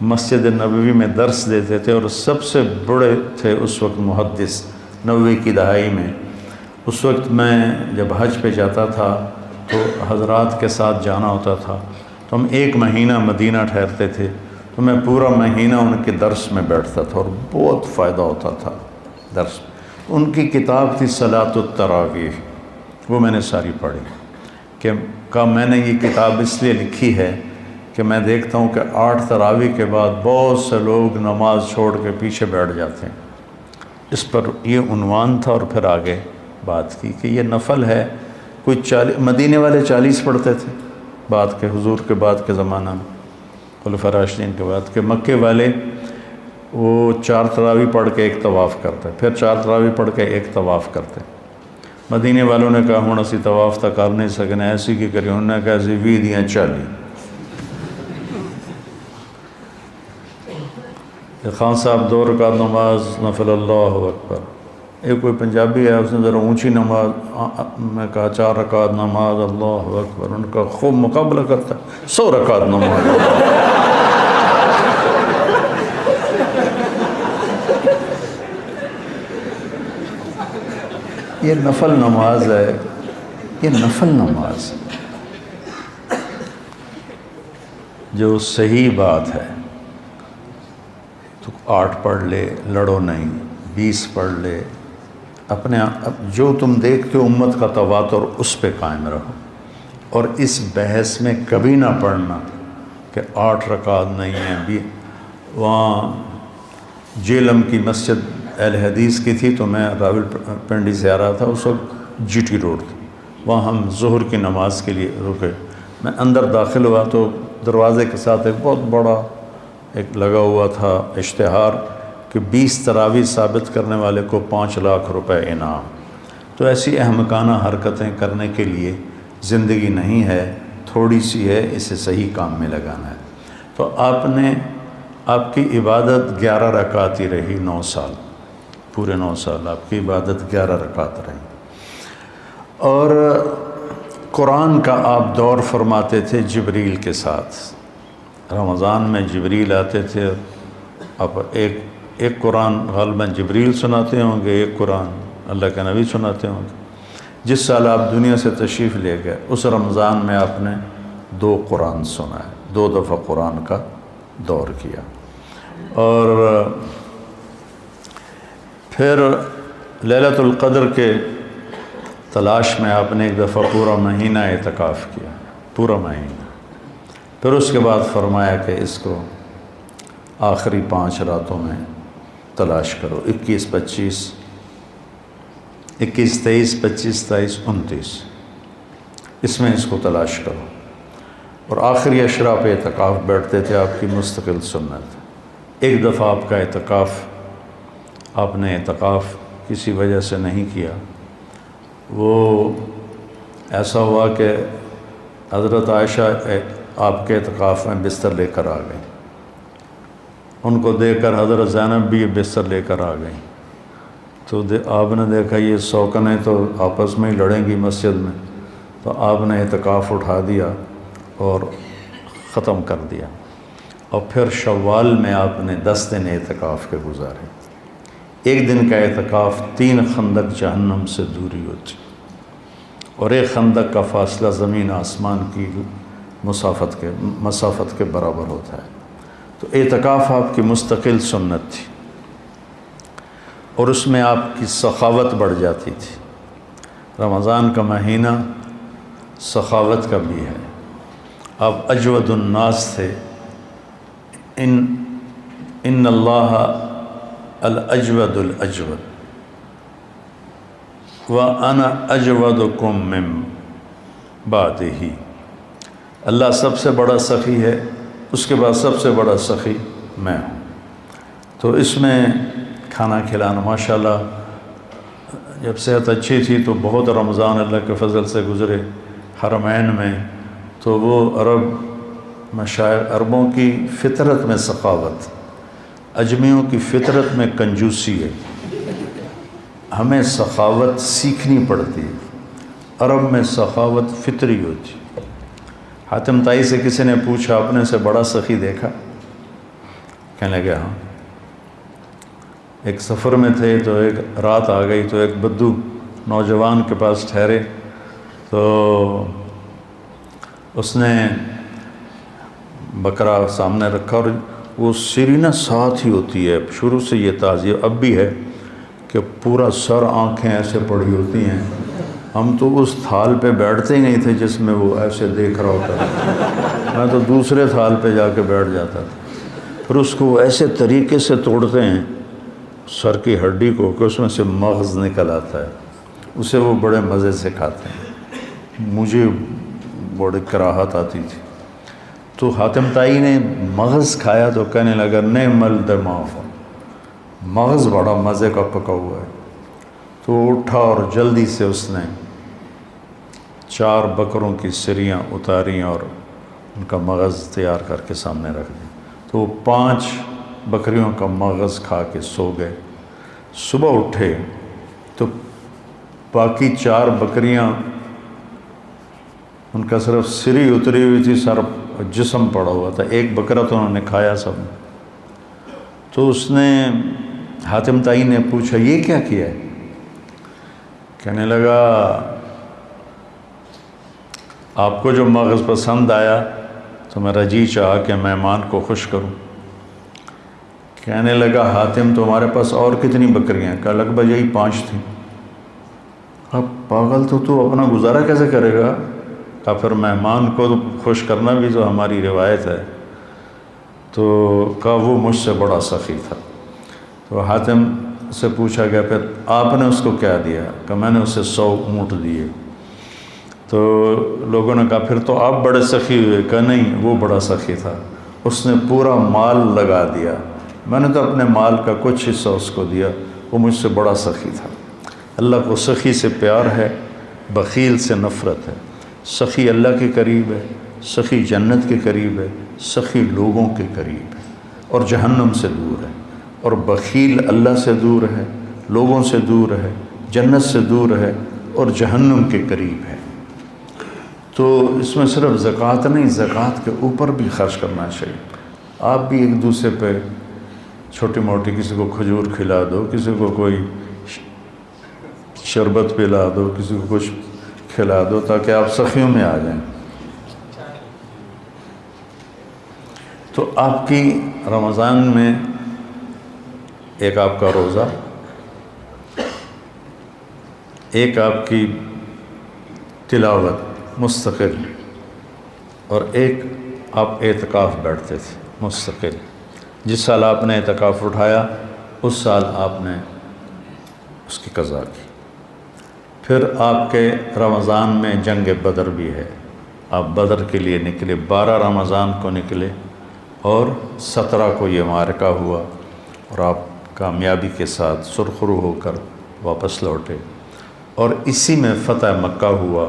مسجد نبوی میں درس دیتے تھے، اور سب سے بڑے تھے اس وقت محدث 90 کی دہائی میں۔ اس وقت میں جب حج پہ جاتا تھا تو حضرات کے ساتھ جانا ہوتا تھا، تو ہم 1 مہینہ مدینہ ٹھہرتے تھے، تو میں پورا مہینہ ان کے درس میں بیٹھتا تھا، اور بہت فائدہ ہوتا تھا درس میں۔ ان کی کتاب تھی صلاۃ التراویح، وہ میں نے ساری پڑھی کہ میں نے یہ کتاب اس لیے لکھی ہے کہ میں دیکھتا ہوں کہ 8 تراویح کے بعد بہت سے لوگ نماز چھوڑ کے پیچھے بیٹھ جاتے ہیں۔ اس پر یہ عنوان تھا، اور پھر آگے بات کی کہ یہ نفل ہے۔ کوئی مدینے والے 40 پڑھتے تھے بعد کے، حضور کے بعد کے زمانہ میں، خلفاء راشدین کے بعد کے۔ مکے والے وہ 4 تراویح پڑھ کے 1 طواف کرتے، پھر 4 تراویح پڑھ کے 1 طواف کرتے۔ مدینے والوں نے کہا ہوں اسی طواف تک کر نہیں سکنے، ایسی کی کری، انہوں نے کہا ایسی 20 دیاں 40۔ خان صاحب 2 رکعت نماز نفل، اللہ اکبر۔ ایک کوئی پنجابی ہے، اس نے ذرا اونچی نماز، میں کہا 4 رکعت نماز، اللہ اکبر۔ ان کا خوب مقابلہ کرتا ہے 100 رکعت نماز۔ یہ نفل نماز ہے، یہ نفل نماز جو صحیح بات ہے تو 8 پڑھ لے، لڑو نہیں، 20 پڑھ لے، اپنے جو تم دیکھتے ہو امت کا تواتر اس پہ قائم رہو، اور اس بحث میں کبھی نہ پڑھنا کہ 8 رکعت نہیں ہیں۔ وہاں جیلم کی مسجد اہل حدیث کی تھی، تو میں راول پنڈی سے آ رہا تھا، اس وقت جی ٹی روڈ تھی، وہاں ہم ظہر کی نماز کے لیے رکے۔ میں اندر داخل ہوا تو دروازے کے ساتھ ایک بہت بڑا ایک لگا ہوا تھا اشتہار کہ 20 تراویح ثابت کرنے والے کو 5 لاکھ روپے انعام۔ تو ایسی احمقانہ حرکتیں کرنے کے لیے زندگی نہیں ہے، تھوڑی سی ہے، اسے صحیح کام میں لگانا ہے۔ تو آپ کی عبادت 11 رکعت ہی رہی 9 سال، پورے 9 سال آپ کی عبادت 11 رکعت رہی۔ اور قرآن کا آپ دور فرماتے تھے جبریل کے ساتھ۔ رمضان میں جبریل آتے تھے، آپ ایک قرآن غالباً جبریل سناتے ہوں گے، ایک قرآن اللہ کے نبی سناتے ہوں گے۔ جس سال آپ دنیا سے تشریف لے گئے اس رمضان میں آپ نے 2 قرآن سنا ہے، 2 دفعہ قرآن کا دور کیا۔ اور پھر لیلۃ القدر کے تلاش میں آپ نے ایک دفعہ پورا مہینہ اعتکاف کیا، پورا مہینہ۔ پھر اس کے بعد فرمایا کہ اس کو آخری 5 راتوں میں تلاش کرو، 21، 25، 21، 23، 25، 27، 29، اس میں اس کو تلاش کرو۔ اور آخری اشرا پہ اعتکاف بیٹھتے تھے، آپ کی مستقل سنت۔ ایک دفعہ آپ کا اعتکاف، آپ نے اعتکاف کسی وجہ سے نہیں کیا، وہ ایسا ہوا کہ حضرت عائشہ آپ کے اعتکاف میں بستر لے کر آ گئیں، ان کو دیکھ کر حضرت زینب بھی بستر لے کر آ گئیں۔ تو آپ نے دیکھا یہ سوکنیں تو آپس میں ہی لڑیں گی مسجد میں، تو آپ نے اعتکاف اٹھا دیا اور ختم کر دیا۔ اور پھر شوال میں آپ نے 10 دن اعتکاف کے گزارے۔ ایک دن کا اعتکاف 3 خندق جہنم سے دوری ہوتی، اور ایک خندق کا فاصلہ زمین آسمان کی مسافت کے برابر ہوتا ہے۔ تو اعتکاف آپ کی مستقل سنت تھی، اور اس میں آپ کی سخاوت بڑھ جاتی تھی۔ رمضان کا مہینہ سخاوت کا بھی ہے۔ آپ اجود الناس تھے، ان اللہ الاجود الاجود وانا اجودکم من بعدہ۔ اللہ سب سے بڑا سخی ہے، اس کے بعد سب سے بڑا سخی میں ہوں۔ تو اس میں کھانا کھلانا، ماشاءاللہ جب صحت اچھی تھی تو بہت رمضان اللہ کے فضل سے گزرے حرمین میں۔ تو وہ عربوں کی فطرت میں سخاوت، اجمیوں کی فطرت میں کنجوسی ہے۔ ہمیں سخاوت سیکھنی پڑتی ہے۔ عرب میں سخاوت فطری ہوتی ہے۔ حاتم طائی سے کسی نے پوچھا اپنے سے بڑا سخی دیکھا؟ کہنے لگے ہاں۔ ایک سفر میں تھے تو ایک رات آ گئی تو ایک بدو نوجوان کے پاس ٹھہرے، تو اس نے بکرا سامنے رکھا، اور وہ سری نہ ساتھ ہی ہوتی ہے، شروع سے یہ تعزیہ اب بھی ہے کہ پورا سر آنکھیں ایسے پڑی ہوتی ہیں۔ ہم تو اس تھال پہ بیٹھتے ہی نہیں تھے جس میں وہ ایسے دیکھ رہا ہوتا تھا، میں تو دوسرے تھال پہ جا کے بیٹھ جاتا تھا۔ پھر اس کو وہ ایسے طریقے سے توڑتے ہیں سر کی ہڈی کو کہ اس میں سے مغز نکل آتا ہے، اسے وہ بڑے مزے سے کھاتے ہیں۔ مجھے بڑی کراہت آتی تھی۔ تو حاتم طائی نے مغز کھایا تو کہنے لگا نعم الدماغ، مغز بڑا مزے کا پکا ہوا ہے۔ تو اٹھا اور جلدی سے اس نے 4 بکروں کی سریاں اتاریں اور ان کا مغز تیار کر کے سامنے رکھ دیا۔ تو وہ 5 بکریوں کا مغز کھا کے سو گئے۔ صبح اٹھے تو باقی 4 بکریاں ان کا صرف سری اتری ہوئی تھی، سر جسم پڑا ہوا تھا۔ ایک بکرا تو انہوں نے کھایا سب نے۔ تو اس نے حاتم طائی نے پوچھا یہ کیا کیا ہے؟ کہنے لگا آپ کو جو مغز پسند آیا تو میرا جی چاہا کہ مہمان کو خوش کروں۔ کہنے لگا حاتم تمہارے پاس اور کتنی بکریاں؟ کہا لگ بھگ یہی 5 تھیں۔ اب پاگل تو اپنا گزارا کیسے کرے گا؟ کہا پھر مہمان کو خوش کرنا بھی تو ہماری روایت ہے۔ تو کہا وہ مجھ سے بڑا سخی تھا۔ تو حاتم سے پوچھا گیا پھر آپ نے اس کو کیا دیا؟ کہ میں نے اسے 100 اونٹ دیے۔ تو لوگوں نے کہا پھر تو آپ بڑے سخی ہوئے۔ کہ نہیں، وہ بڑا سخی تھا، اس نے پورا مال لگا دیا، میں نے تو اپنے مال کا کچھ حصہ اس کو دیا، وہ مجھ سے بڑا سخی تھا۔ اللہ کو سخی سے پیار ہے، بخیل سے نفرت ہے۔ سخی اللہ کے قریب ہے، سخی جنت کے قریب ہے، سخی لوگوں کے قریب ہے اور جہنم سے دور ہے، اور بخیل اللہ سے دور ہے، لوگوں سے دور ہے، جنت سے دور ہے اور جہنم کے قریب ہے۔ تو اس میں صرف زکوٰۃ نہیں، زکوٰۃ کے اوپر بھی خرچ کرنا چاہیے۔ آپ بھی ایک دوسرے پہ چھوٹی موٹی، کسی کو کھجور کھلا دو، کسی کو کوئی شربت پلا دو، کسی کو کچھ کھلا دو تاکہ آپ سخیوں میں آ جائیں۔ تو آپ کی رمضان میں ایک آپ کا روزہ، ایک آپ کی تلاوت مستقل، اور ایک آپ اعتکاف بیٹھتے تھے مستقل۔ جس سال آپ نے اعتکاف اٹھایا اس سال آپ نے اس کی قضا کی۔ پھر آپ کے رمضان میں جنگ بدر بھی ہے، آپ بدر کے لیے نکلے، 12 رمضان کو نکلے اور 17 کو یہ معرکہ ہوا اور آپ کامیابی کے ساتھ سرخرو ہو کر واپس لوٹے، اور اسی میں فتح مکہ ہوا۔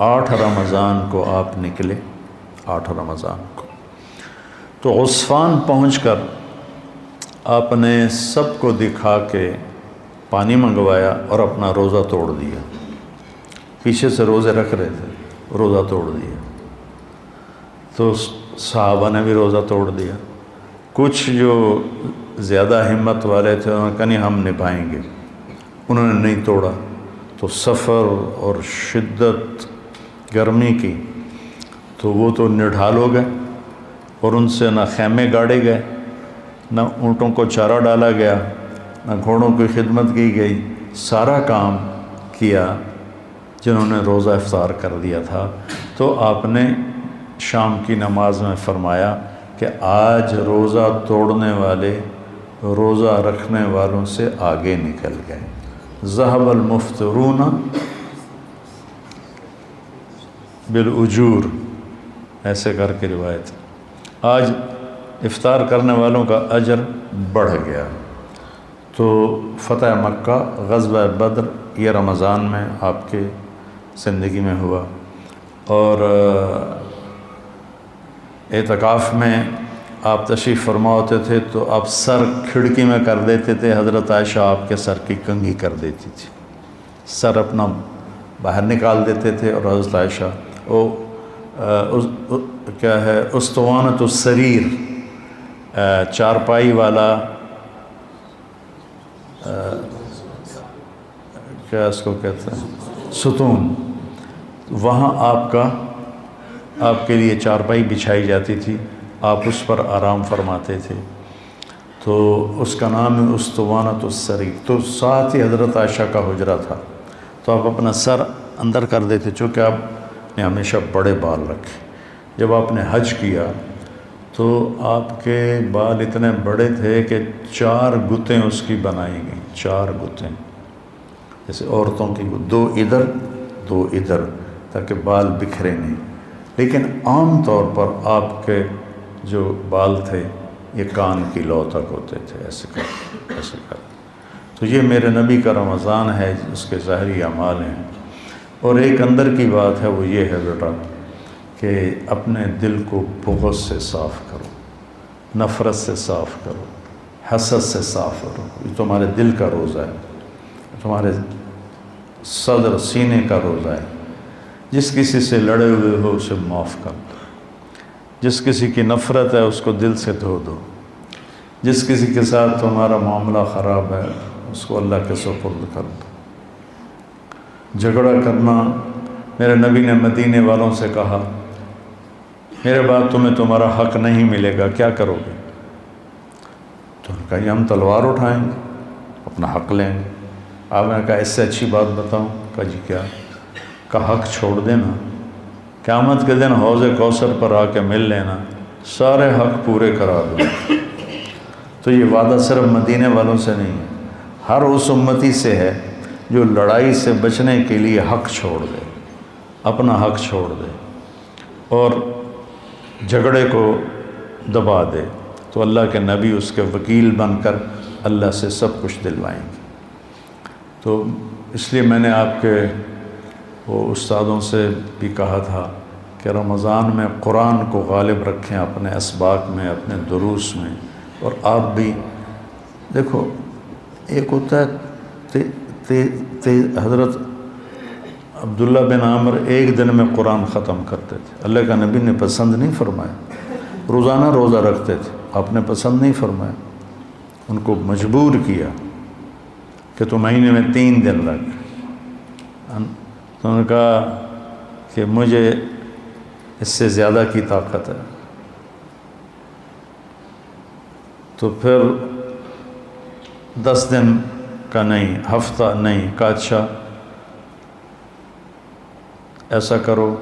8 رمضان کو آپ نکلے، 8 رمضان کو۔ تو عصفان پہنچ کر آپ نے سب کو دکھا کے پانی منگوایا اور اپنا روزہ توڑ دیا۔ پیچھے سے روزے رکھ رہے تھے، روزہ توڑ دیا۔ تو صحابہ نے بھی روزہ توڑ دیا۔ کچھ جو زیادہ ہمت والے تھے انہوں نے کہا نہیں ہم نبھائیں گے، انہوں نے نہیں توڑا۔ تو سفر اور شدت گرمی کی تو وہ تو نڈھال ہو گئے، اور ان سے نہ خیمے گاڑے گئے، نہ اونٹوں کو چارہ ڈالا گیا، نہ گھوڑوں کی خدمت کی گئی۔ سارا کام کیا جنہوں نے روزہ افطار کر دیا تھا۔ تو آپ نے شام کی نماز میں فرمایا کہ آج روزہ توڑنے والے روزہ رکھنے والوں سے آگے نکل گئے۔ ذہب المفطرون بالاجور، ایسے کر کے روایت، آج افطار کرنے والوں کا اجر بڑھ گیا۔ تو فتح مکہ، غزوہ بدر، یہ رمضان میں آپ کے زندگی میں ہوا، اور اعتکاف میں آپ تشریف فرما ہوتے تھے تو آپ سر کھڑکی میں کر دیتے تھے، حضرت عائشہ آپ کے سر کی کنگھی کر دیتی تھی، سر اپنا باہر نکال دیتے تھے، اور حضرت عائشہ وہ کیا ہے استوانۃ السریر، چارپائی والا کیا اس کو کہتے ہیں، ستون، وہاں آپ کے لیے چارپائی بچھائی جاتی تھی، آپ اس پر آرام فرماتے تھے، تو اس کا نام ہے استوانۃ السریر۔ تو ساتھ ہی حضرت عائشہ کا حجرہ تھا، تو آپ اپنا سر اندر کر دیتے، چونکہ آپ نے ہمیشہ بڑے بال رکھے۔ جب آپ نے حج کیا تو آپ کے بال اتنے بڑے تھے کہ 4 گتیں اس کی بنائی گئیں، 4 گتیں، جیسے عورتوں کی 2 ادھر 2 ادھر، تاکہ بال بکھرے نہیں۔ لیکن عام طور پر آپ کے جو بال تھے یہ کان کی لو تک ہوتے تھے، ایسے کر۔ تو یہ میرے نبی کا رمضان ہے، اس کے ظاہری اعمال ہیں۔ اور ایک اندر کی بات ہے، وہ یہ ہے بیٹا کہ اپنے دل کو بغض سے صاف کرو، نفرت سے صاف کرو، حسد سے صاف کرو۔ یہ تمہارے دل کا روزہ ہے، تمہارے صدر سینے کا روزہ ہے۔ جس کسی سے لڑے ہوئے ہو اسے معاف کر دو، جس کسی کی نفرت ہے اس کو دل سے دھو دو، جس کسی کے ساتھ تمہارا معاملہ خراب ہے اس کو اللہ کے سپرد کر دو۔ جھگڑا کرنا، میرے نبی نے مدینے والوں سے کہا میرے بعد تمہیں تمہارا حق نہیں ملے گا، کیا کرو گے؟ تو انہوں نے کہا یہ ہم تلوار اٹھائیں گے، اپنا حق لیں گے۔ آپ نے کہا اس سے اچھی بات بتاؤں؟ کہا جی کیا؟ کہا حق چھوڑ دینا، قیامت کے دن حوض کوثر پر آ کے مل لینا، سارے حق پورے کرا دو۔ تو یہ وعدہ صرف مدینے والوں سے نہیں ہے، ہر اس امتی سے ہے جو لڑائی سے بچنے کے لیے حق چھوڑ دے، اپنا حق چھوڑ دے اور جھگڑے کو دبا دے، تو اللہ کے نبی اس کے وکیل بن کر اللہ سے سب کچھ دلوائیں گے۔ تو اس لیے میں نے آپ کے وہ استادوں سے بھی کہا تھا کہ رمضان میں قرآن کو غالب رکھیں اپنے اسباق میں، اپنے دروس میں۔ اور آپ بھی دیکھو، ایک ہوتا ہے حضرت عبداللہ بن عامر ایک دن میں قرآن ختم کرتے تھے، اللہ کا نبی نے پسند نہیں فرمایا۔ روزانہ روزہ رکھتے تھے، آپ نے پسند نہیں فرمایا، ان کو مجبور کیا کہ تو مہینے میں 3 دن رکھ۔ تو انہوں نے کہا کہ مجھے اس سے زیادہ کی طاقت ہے۔ تو پھر 10 دن کا نہیں، ہفتہ نہیں، کہا اچھا ایسا کرو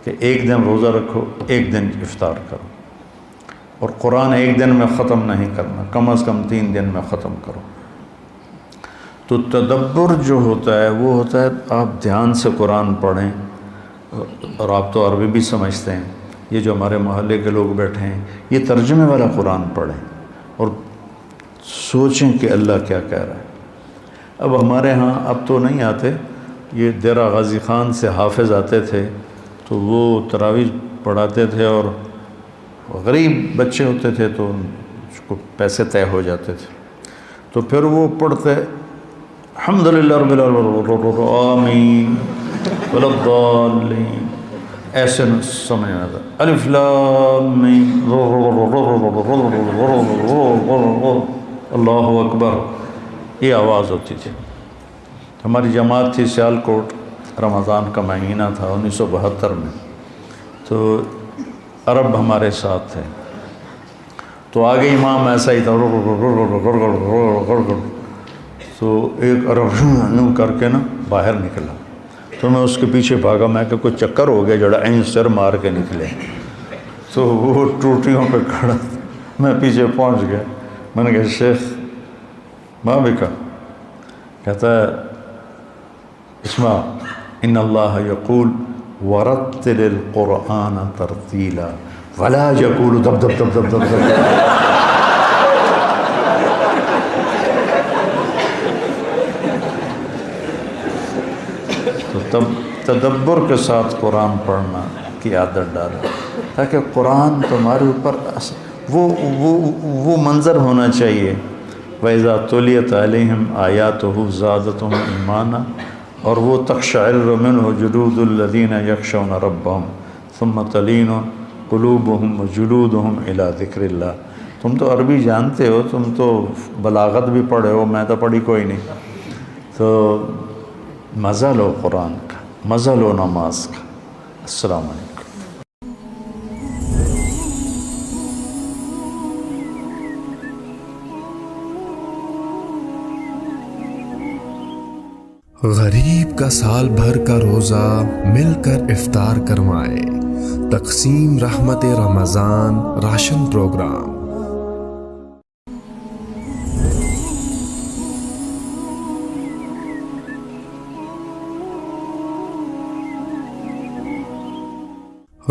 کہ 1 دن روزہ رکھو، 1 دن افطار کرو، اور قرآن 1 دن میں ختم نہیں کرنا، کم از کم 3 دن میں ختم کرو۔ تو تدبر جو ہوتا ہے وہ ہوتا ہے آپ دھیان سے قرآن پڑھیں، اور آپ تو عربی بھی سمجھتے ہیں، یہ جو ہمارے محلے کے لوگ بیٹھے ہیں یہ ترجمے والا قرآن پڑھیں اور سوچیں کہ اللہ کیا کہہ رہا ہے۔ اب ہمارے ہاں اب تو نہیں آتے، یہ دیرہ غازی خان سے حافظ آتے تھے تو وہ تراویح پڑھاتے تھے، اور غریب بچے ہوتے تھے تو ان کو پیسے طے ہو جاتے تھے، تو پھر وہ پڑھتے الحمدللہ رب العالمین آمین ولا الضالین، ایسے سمجھ آتا الف لام میم اللہ اکبر، یہ آواز ہوتی تھی۔ ہماری جماعت تھی سیالکوٹ، رمضان کا مہینہ تھا 1972 میں، تو عرب ہمارے ساتھ تھے، تو آگے امام ایسا ہی تھا، تو ایک عرب یوں کر کے نا باہر نکلا، تو میں اس کے پیچھے بھاگا، میں کہ کوئی چکر ہو گیا جڑا این سر مار کے نکلے، تو وہ ٹوٹیوں پہ کھڑا، میں پیچھے پہنچ گیا، میں نے کہا شیخ ماں بکا، کہتا ہے اسمع ان اللہ یقول ورتل القرآن ترتیلا ولا یقول دب دب دب دب دب دب۔ تو تب تدبر کے ساتھ قرآن پڑھنا کی عادت ڈالیں، تاکہ قرآن تمہارے اوپر وہ منظر ہونا چاہیے۔ وَإِذَا تُلِيَتْ عَلَيْهِمْ آيَاتُهُ زَادَتْهُمْ ایمانا، اور وہ تقشعر منہ جلود الذین یخشون ربهم ثم تلین قلوبهم وجلودهم إلى ذکر اللہ۔ تم تو عربی جانتے ہو، تم تو بلاغت بھی پڑھے ہو، میں تو پڑھی کوئی نہیں، تو مزہ لو قرآن کا، مزہ لو نماز کا۔ السلام علیکم۔ غریب کا سال بھر کا روزہ مل کر افطار کروائے، تقسیم رحمت رمضان راشن پروگرام۔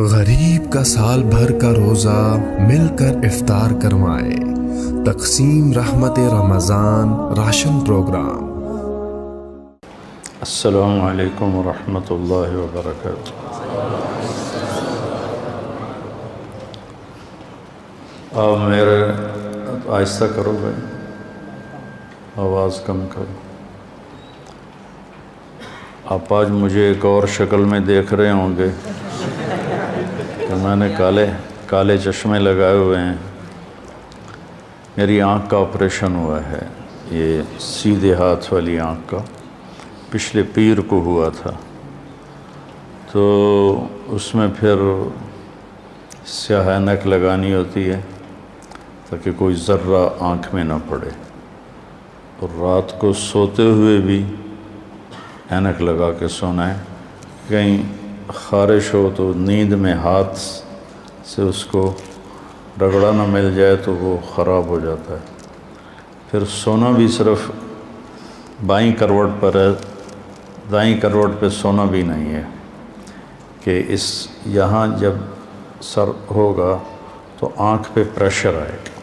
غریب کا سال بھر کا روزہ مل کر افطار کروائے، تقسیم رحمت رمضان راشن پروگرام۔ السلام علیکم ورحمۃ اللہ وبرکاتہ۔ آپ میرے آہستہ کرو بھائی، آواز کم کرو۔ آپ آج مجھے ایک اور شکل میں دیکھ رہے ہوں گے کہ میں نے کالے چشمے لگائے ہوئے ہیں۔ میری آنکھ کا آپریشن ہوا ہے، یہ سیدھے ہاتھ والی آنکھ کا، پچھلے پیر کو ہوا تھا، تو اس میں پھر سیاہ اینک لگانی ہوتی ہے تاکہ کوئی ذرہ آنکھ میں نہ پڑے، اور رات کو سوتے ہوئے بھی اینک لگا کے سونا ہے، کہیں خارش ہو تو نیند میں ہاتھ سے اس کو رگڑا نہ مل جائے تو وہ خراب ہو جاتا ہے۔ پھر سونا بھی صرف بائیں کروٹ پر ہے، دائیں کروٹ پہ سونا بھی نہیں ہے، کہ یہاں جب سر ہوگا تو آنکھ پہ پریشر آئے گا۔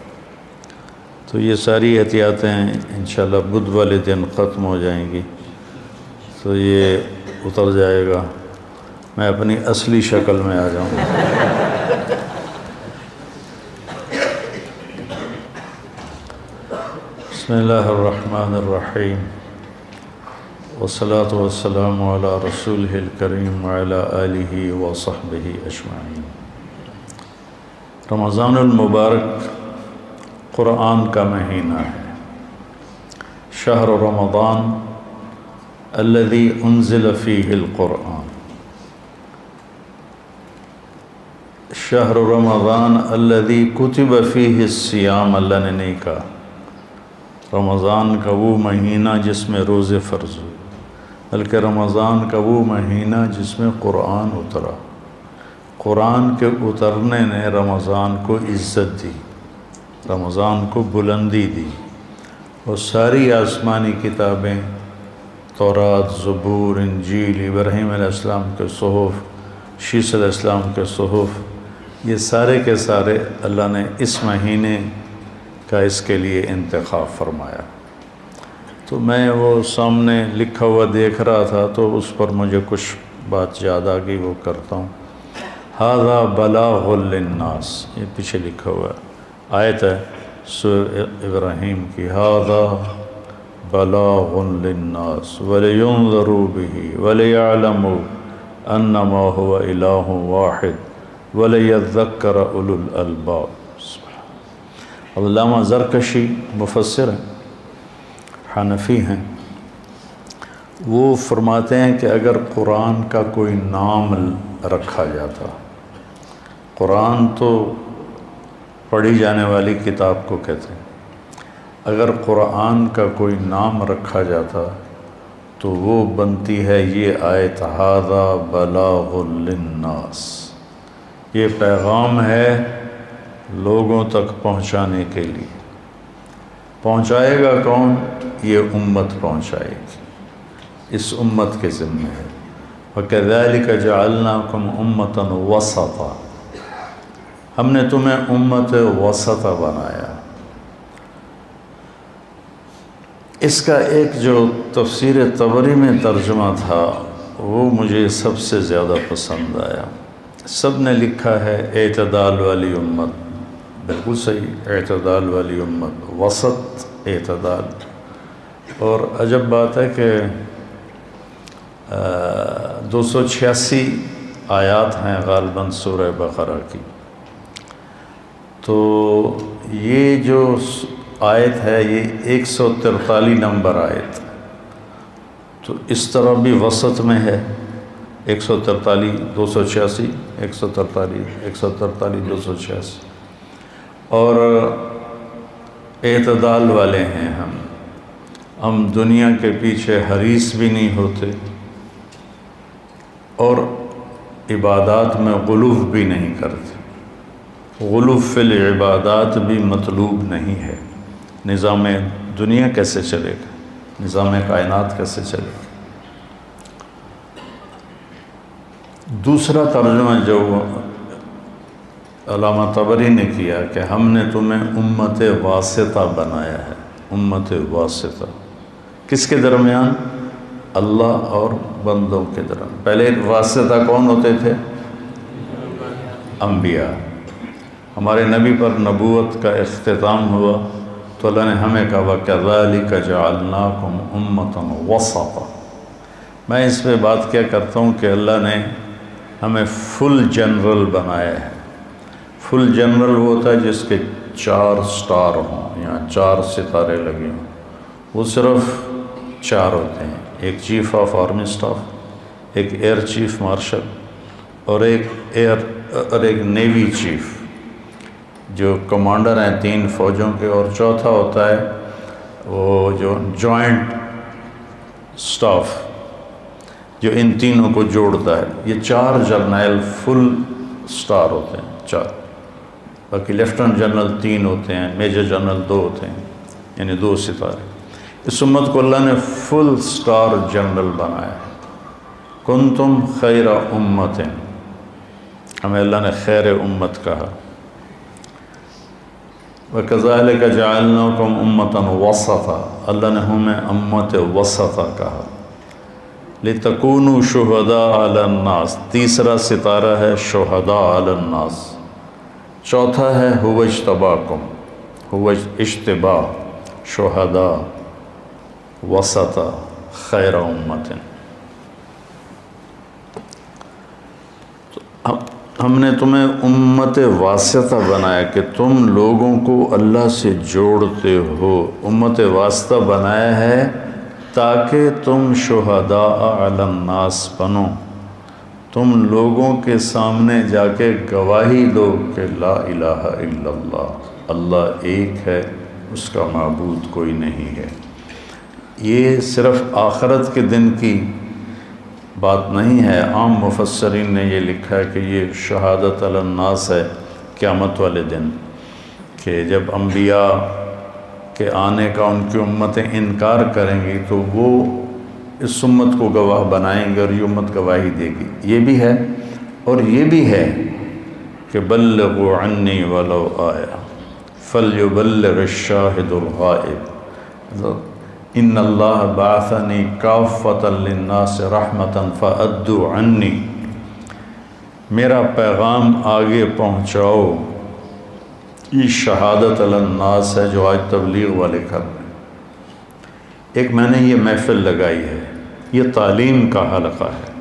تو یہ ساری احتیاطیں انشاءاللہ بدھ والے دن ختم ہو جائیں گی، تو یہ اتر جائے گا، میں اپنی اصلی شکل میں آ جاؤں گا۔ بسم اللہ الرحمن الرحیم، والصلاة والسلام علی رسولہ الکریم وعلی آلہ وصحبہ اجمعین۔ رمضان المبارک قرآن کا مہینہ ہے۔ شہر رمضان الذی انزل فیہ القرآن، شہر رمضان الذی کتب فیہ الصیام، اللہ نے نہیں کہا رمضان کا وہ مہینہ جس میں روزے فرض ہوئے، بلکہ رمضان کا وہ مہینہ جس میں قرآن اترا۔ قرآن کے اترنے نے رمضان کو عزت دی، رمضان کو بلندی دی، اور ساری آسمانی کتابیں، تورات، زبور، انجیل، ابراہیم علیہ السلام کے صحف، شیس علیہ السلام کے صحف، یہ سارے کے سارے اللہ نے اس مہینے کا اس کے لیے انتخاب فرمایا۔ تو میں وہ سامنے لکھا ہوا دیکھ رہا تھا تو اس پر مجھے کچھ بات یاد آ گئی، وہ کرتا ہوں۔ ھذا بلاغ للناس، یہ پیچھے لکھا ہوا ہے، آیت ہے سورہ ابراہیم کی، ھذا بلاغ للناس ولینذروا بہ ولیعلموا انما هو الہ واحد ولیذکر اولو الالباب۔ علامہ زرکشی مفسر ہیں، حنفی ہیں، وہ فرماتے ہیں کہ اگر قرآن کا کوئی نام رکھا جاتا، قرآن تو پڑھی جانے والی کتاب کو کہتے ہیں، اگر قرآن کا کوئی نام رکھا جاتا تو وہ بنتی ہے یہ آیت، ھذا بلاغ للناس، یہ پیغام ہے لوگوں تک پہنچانے کے لیے۔ پہنچائے گا کون؟ یہ امت پہنچائے گی، اس امت کے ذمہ ہے۔ وَكَذَلِكَ جَعَلْنَاكُمْ أُمَّةً وَسَطًا، ہم نے تمہیں امت وسطا بنایا۔ اس کا ایک جو تفسیر طبری میں ترجمہ تھا وہ مجھے سب سے زیادہ پسند آیا۔ سب نے لکھا ہے اعتدال والی امت، بالکل صحیح، اعتدال والی امت، وسط اعتدال۔ اور عجب بات ہے کہ 286 آیات ہیں غالباً سورہ بقرہ کی، تو یہ جو آیت ہے یہ 143 نمبر آیت، تو اس طرح بھی وسط میں ہے، 143 286 143 143 286، اور اعتدال والے ہیں ہم دنیا کے پیچھے حریص بھی نہیں ہوتے اور عبادات میں غلو بھی نہیں کرتے۔ غلو فی العبادات بھی مطلوب نہیں ہے۔ نظام دنیا کیسے چلے گا، نظام کائنات کیسے چلے گا؟ دوسرا ترجمہ جو علامہ طبری نے کیا کہ ہم نے تمہیں امت واسطہ بنایا ہے۔ امت واسطہ کس کے درمیان؟ اللہ اور بندوں کے درمیان۔ پہلے واسطہ کون ہوتے تھے؟ انبیاء۔ ہمارے نبی پر نبوت کا اختتام ہوا تو اللہ نے ہمیں کہا وَكَذَلِكَ جَعَلْنَاكُمْ أُمَّةً وَسَطًا۔ میں اس پہ بات کیا کرتا ہوں کہ اللہ نے ہمیں فل جنرل بنایا ہے۔ فل جنرل وہ ہوتا ہے جس کے 4 سٹار ہوں یا 4 ستارے لگے ہوں، وہ صرف 4 ہوتے ہیں، ایک چیف آف آرمی اسٹاف، ایک ایئر چیف مارشل، اور ایک نیوی چیف جو کمانڈر ہیں 3 فوجوں کے، اور چوتھا ہوتا ہے وہ جو جوائنٹ اسٹاف جو ان تینوں کو جوڑتا ہے۔ یہ 4 جرنیل فل سٹار ہوتے ہیں، 4۔ باقی لیفٹنٹ جنرل 3 ہوتے ہیں، میجر جنرل 2 ہوتے ہیں، یعنی 2 ستارے۔ اس امت کو اللہ نے فل سٹار جنرل بنایا ہے۔ کنتم خیر امت، ہمیں اللہ نے خیر امت کہا۔ وَكَذَلِكَ جَعَلْنَاكُمْ أُمَّةً وَسَطًا، اللہ نے ہمیں امت وسطہ کہا۔ لِتَكُونُوا شُهَدَاءَ عَلَى النَّاسِ، تیسرا ستارہ ہے شہداء علی الناس، چوتھا ہے هُوَ اجْتَبَاكُمْ، هُوَ اجتباء، شہداء، وسطہ، خیر امت۔ ہم نے تمہیں امت واسطہ بنایا کہ تم لوگوں کو اللہ سے جوڑتے ہو۔ امت واسطہ بنایا ہے تاکہ تم شہداء علی الناس بنو، تم لوگوں کے سامنے جا کے گواہی دو کہ لا الہ الا اللہ، اللہ ایک ہے، اس کا معبود کوئی نہیں ہے۔ یہ صرف آخرت کے دن کی بات نہیں ہے، عام مفسرین نے یہ لکھا ہے کہ یہ شہادت علی الناس ہے قیامت والے دن، کہ جب انبیاء کے آنے کا ان کی امتیں انکار کریں گی تو وہ اس امت کو گواہ بنائیں گے اور یہ امت گواہی دے گی۔ یہ بھی ہے، اور یہ بھی ہے کہ بلغوا عنی ولو آیا فلیبلغ الشاہد الغائب، ان اللہ بعثنی کافۃ للناس رحمۃ فأدوا عنی، میرا پیغام آگے پہنچاؤ۔ یہ شہادت علی الناس ہے جو آج تبلیغ والے کر رہے ہیں۔ ایک میں نے یہ محفل لگائی ہے، یہ تعلیم کا حلقہ ہے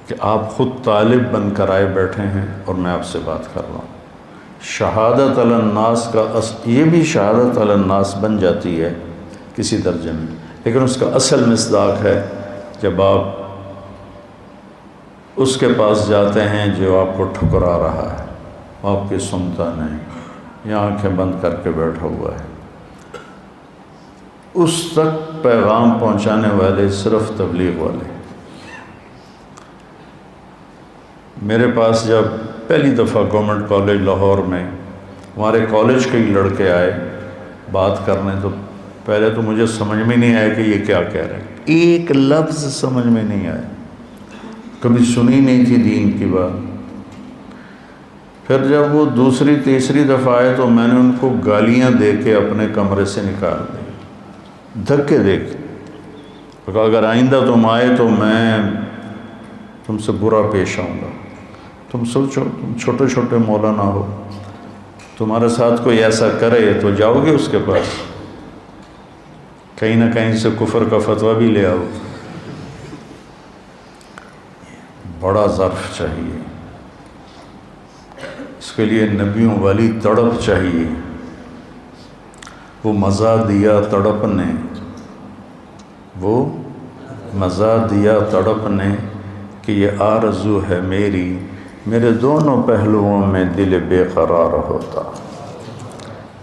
کہ آپ خود طالب بن کر آئے بیٹھے ہیں اور میں آپ سے بات کر رہا ہوں۔ شہادت علی الناس کا یہ بھی شہادت علی الناس بن جاتی ہے کسی درجے میں، لیکن اس کا اصل مصداق ہے جب آپ اس کے پاس جاتے ہیں جو آپ کو ٹھکرا رہا ہے، آپ کی سنتا نہیں، یا آنکھیں بند کر کے بیٹھا ہوا ہے، اس تک پیغام پہنچانے والے صرف تبلیغ والے۔ میرے پاس جب پہلی دفعہ گورنمنٹ کالج لاہور میں ہمارے کالج کے ہی لڑکے آئے بات کرنے، تو پہلے تو مجھے سمجھ میں نہیں آیا کہ یہ کیا کہہ رہے ہیں، ایک لفظ سمجھ میں نہیں آیا، کبھی سنی نہیں تھی دین کی بات۔ پھر جب وہ دوسری تیسری دفعہ آئے تو میں نے ان کو گالیاں دے کے اپنے کمرے سے نکال دی، دھکے دے کے، اگر آئندہ تم آئے تو میں تم سے برا پیش آؤں گا، تم سوچو تم چھوٹے چھوٹے مولانا ہو، تمہارے ساتھ کوئی ایسا کرے تو جاؤ گے اس کے پاس، کہیں نہ کہیں سے کفر کا فتویٰ بھی لے آؤ۔ بڑا ظرف چاہیے اس کے لیے، نبیوں والی تڑپ چاہیے۔ وہ مزہ دیا تڑپ نے، وہ مزہ دیا تڑپ نے کہ یہ آرزو ہے میری، میرے دونوں پہلوؤں میں دل بے قرار ہوتا۔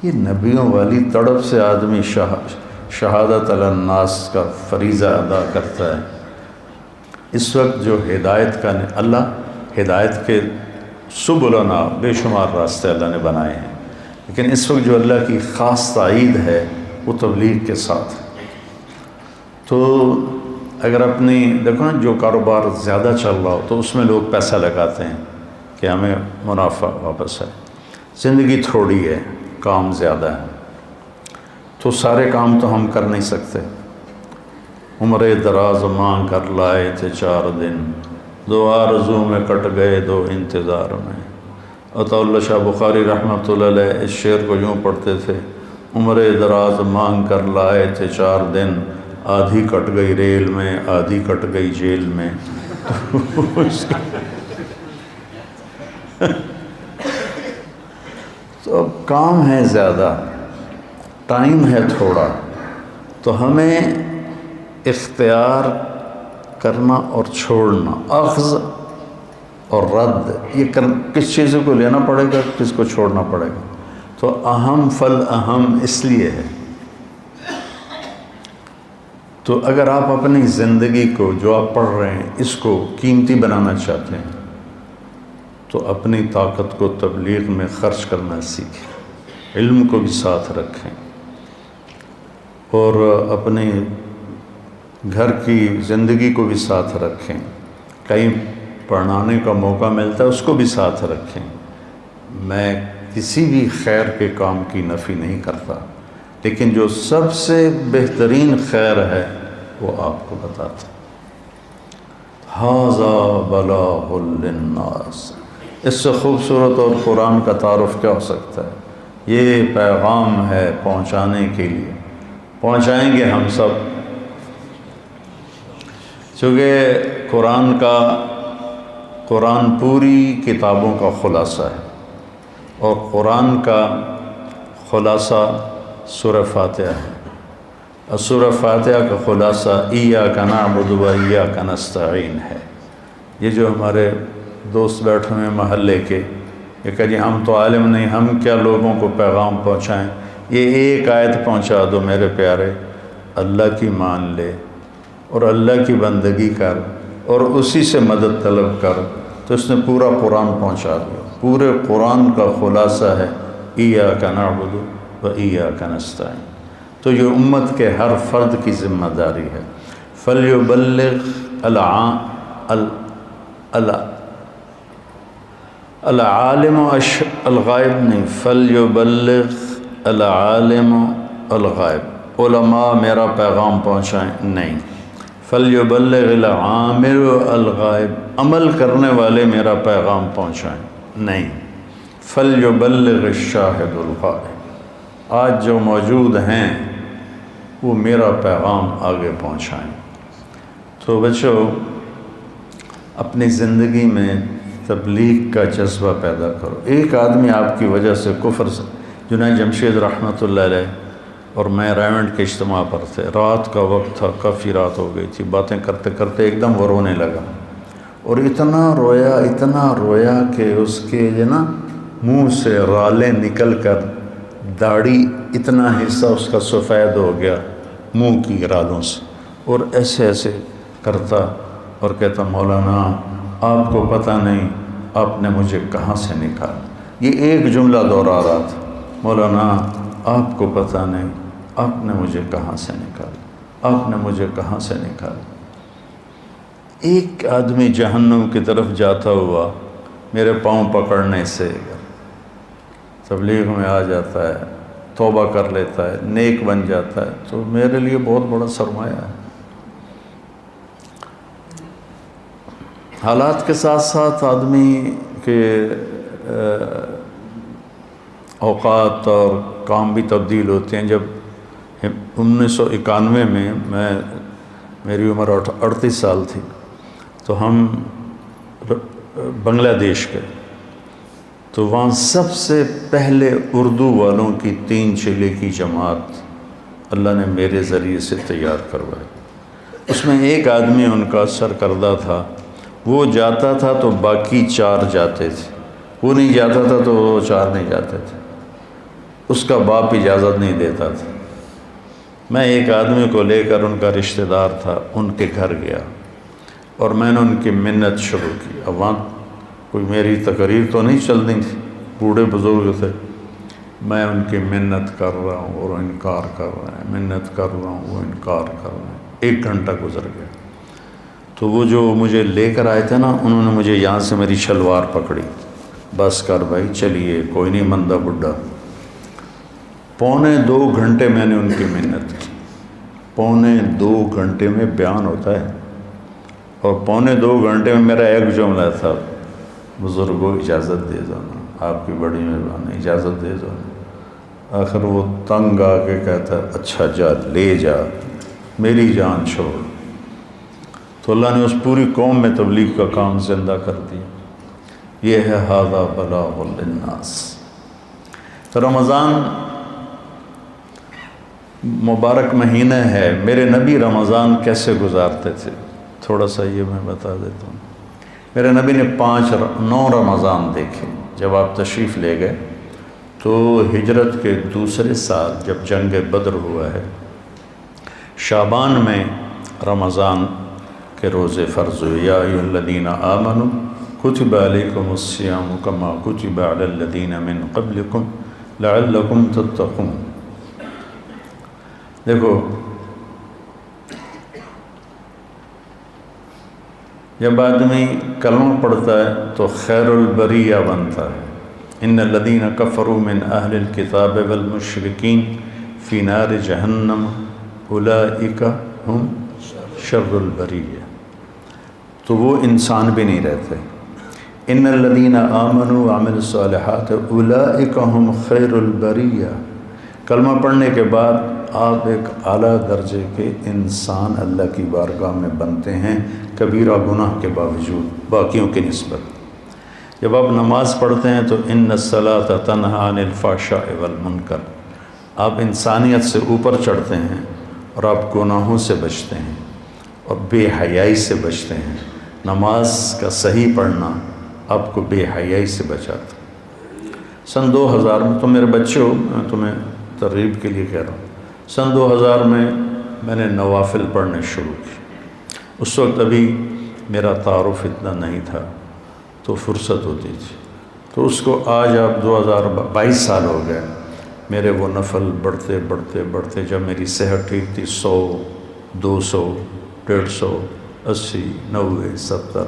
یہ نبیوں والی تڑپ سے آدمی شہادت علی الناس کا فریضہ ادا کرتا ہے۔ اس وقت جو ہدایت کا اللہ ہدایت کے سبلنا بے شمار راستے اللہ نے بنائے ہیں، لیکن اس وقت جو اللہ کی خاص تائید ہے وہ تبلیغ کے ساتھ ہے۔ تو اگر اپنی دیکھو نا، جو کاروبار زیادہ چل رہا ہو تو اس میں لوگ پیسہ لگاتے ہیں کہ ہمیں منافع واپس ہے۔ زندگی تھوڑی ہے، کام زیادہ ہے، تو سارے کام تو ہم کر نہیں سکتے۔ عمر دراز مانگ کر لائے تھے 4 دن، 2 آرزو میں کٹ گئے 2 انتظار میں۔ عطا اللہ شاہ بخاری رحمۃ اللہ علیہ اس شعر کو یوں پڑھتے تھے، عمر دراز مانگ کر لائے تھے 4 دن، آدھی کٹ گئی ریل میں، آدھی کٹ گئی جیل میں۔ تو اب کام ہے زیادہ، ٹائم ہے تھوڑا، تو ہمیں اختیار کرنا اور چھوڑنا، اخذ اور رد، یہ کس چیزوں کو لینا پڑے گا، کس کو چھوڑنا پڑے گا۔ تو اہم فل اہم اس لیے ہے۔ تو اگر آپ اپنی زندگی کو جو آپ پڑھ رہے ہیں اس کو قیمتی بنانا چاہتے ہیں تو اپنی طاقت کو تبلیغ میں خرچ کرنا سیکھیں، علم کو بھی ساتھ رکھیں، اور اپنے گھر کی زندگی کو بھی ساتھ رکھیں۔ کہیں پڑھانے کا موقع ملتا ہے اس کو بھی ساتھ رکھیں۔ میں کسی بھی خیر کے کام کی نفی نہیں کرتا، لیکن جو سب سے بہترین خیر ہے وہ آپ کو بتاتا۔ ھذا بلاغ للناس، اس سے خوبصورت اور قرآن کا تعارف کیا ہو سکتا ہے؟ یہ پیغام ہے پہنچانے کے لیے، پہنچائیں گے ہم سب، چونکہ قرآن پوری کتابوں کا خلاصہ ہے، اور قرآن کا خلاصہ سورہ فاتحہ ہے، اور سورہ فاتحہ کا خلاصہ ایاک نعبد و ایاک نستعین ہے۔ یہ جو ہمارے دوست بیٹھے ہوئے محلے کے، یہ کہ جی ہم تو عالم نہیں، ہم کیا لوگوں کو پیغام پہنچائیں، یہ ایک آیت پہنچا دو میرے پیارے، اللہ کی مان لے اور اللہ کی بندگی کر اور اسی سے مدد طلب کر، تو اس نے پورا قرآن پہنچا دیا۔ پورے قرآن کا خلاصہ ہے ایاک نعبد و ایاک نستعین۔ تو یہ امت کے ہر فرد کی ذمہ داری ہے۔ فلیبلغ العالم الغائب نہیں، فلیبلغ العالم الغائب، علماء میرا پیغام پہنچائیں نہیں، فلیبلغ العامل الغائب، عمل کرنے والے میرا پیغام پہنچائیں نہیں، فلیبلغ الشاہد الغائب، آج جو موجود ہیں وہ میرا پیغام آگے پہنچائیں۔ تو بچو، اپنی زندگی میں تبلیغ کا جذبہ پیدا کرو۔ ایک آدمی آپ کی وجہ سے کفر سے، جنید جمشید رحمۃ اللہ علیہ اور میں ریونڈ کے اجتماع پر تھے، رات کا وقت تھا، کافی رات ہو گئی تھی، باتیں کرتے کرتے ایک دم وہ رونے لگا، اور اتنا رویا کہ اس کے منہ سے رالیں نکل کر داڑھی اتنا حصہ اس کا سفید ہو گیا منہ کی رالوں سے، اور ایسے ایسے کرتا اور کہتا، مولانا آپ کو پتہ نہیں آپ نے مجھے کہاں سے نکالا۔ یہ ایک جملہ دوہرا رہا تھا، مولانا آپ کو پتہ نہیں آپ نے مجھے کہاں سے نکالا، آپ نے مجھے کہاں سے نکالا۔ ایک آدمی جہنم کی طرف جاتا ہوا میرے پاؤں پکڑنے سے تبلیغ میں آ جاتا ہے، توبہ کر لیتا ہے، نیک بن جاتا ہے، تو میرے لیے بہت بڑا سرمایہ ہے۔ حالات کے ساتھ ساتھ آدمی کے اوقات اور کام بھی تبدیل ہوتے ہیں. جب 1991 میں میری عمر 38 سال تھی تو ہم بنگلہ دیش گئے، تو وہاں سب سے پہلے اردو والوں کی 3 چیلے کی جماعت اللہ نے میرے ذریعے سے تیار کروائی. اس میں ایک آدمی ان کا سرکردہ تھا، وہ جاتا تھا تو باقی 4 جاتے تھے، وہ نہیں جاتا تھا تو وہ 4 نہیں جاتے تھے. اس کا باپ اجازت نہیں دیتا تھا. میں ایک آدمی کو لے کر، ان کا رشتہ دار تھا، ان کے گھر گیا اور میں نے ان کی منت شروع کی. اب وہاں کوئی میری تقریر تو نہیں چلنی تھی، بوڑھے بزرگ تھے. میں ان کی منت کر رہا ہوں اور انکار کر رہے ہیں، منت کر رہا ہوں، وہ انکار کر رہے ہیں. 1 گھنٹہ گزر گیا. تو وہ جو مجھے لے کر آئے تھے نا، انہوں نے مجھے یہاں سے میری شلوار پکڑی. بس کر بھائی، چلیے، کوئی نہیں مندہ بڈھا. 2.25 گھنٹے میں نے ان کی منت کی. 2.25 گھنٹے میں بیان ہوتا ہے، اور 2.25 گھنٹے میں میرا ایک جملہ تھا: بزرگوں اجازت دے دو نا، آپ کی بڑی مہربانی، اجازت دے دو. آخر وہ تنگ آ کے کہتا: اچھا جا، لے جا، میری جان چھوڑ. تو اللہ نے اس پوری قوم میں تبلیغ کا کام زندہ کر دیا. یہ ہے ھذا بلاغ للناس. تو رمضان مبارک مہینہ ہے. میرے نبی رمضان کیسے گزارتے تھے تھوڑا سا یہ میں بتا دیتا ہوں. میرے نبی نے 9 رمضان دیکھے. جب آپ تشریف لے گئے تو ہجرت کے دوسرے سال جب جنگ بدر ہوا ہے، شعبان میں رمضان کے روزے فرض ہوئے. یا ایھا الذین آمنوا کتب علیکم الصیام کما کتب علی الذین من قبلکم لعلکم تتقون. دیکھو، جب آدمی کلمہ پڑھتا ہے تو خیر البریہ بنتا ہے. ان الذین کفروا من اہل الکتاب والمشرکین فی نار جہنم اولئک ہم شر البریہ. تو وہ انسان بھی نہیں رہتے. ان الذین آمنوا وعملوا الصالحات اولئک ہم خیر البریہ. کلمہ پڑھنے کے بعد آپ ایک اعلیٰ درجے کے انسان اللہ کی بارگاہ میں بنتے ہیں، کبیرہ گناہ کے باوجود باقیوں کی نسبت. جب آپ نماز پڑھتے ہیں تو ان الصلاۃ تنہی عن الفحشاء والمنکر، آپ انسانیت سے اوپر چڑھتے ہیں اور آپ گناہوں سے بچتے ہیں اور بے حیائی سے بچتے ہیں. نماز کا صحیح پڑھنا آپ کو بے حیائی سے بچاتا. سن 2000 میں، تو میرے بچے ہو، میں تمہیں ترغیب کے لیے کہہ رہا ہوں، سن 2000 میں نے نوافل پڑھنے شروع کی. اس وقت ابھی میرا تعارف اتنا نہیں تھا تو فرصت ہوتی تھی. تو اس کو آج آپ 2022 سال ہو گئے، میرے وہ نفل بڑھتے بڑھتے بڑھتے، جب میری صحت ٹھیک تھی 100 200 150 80 90 70،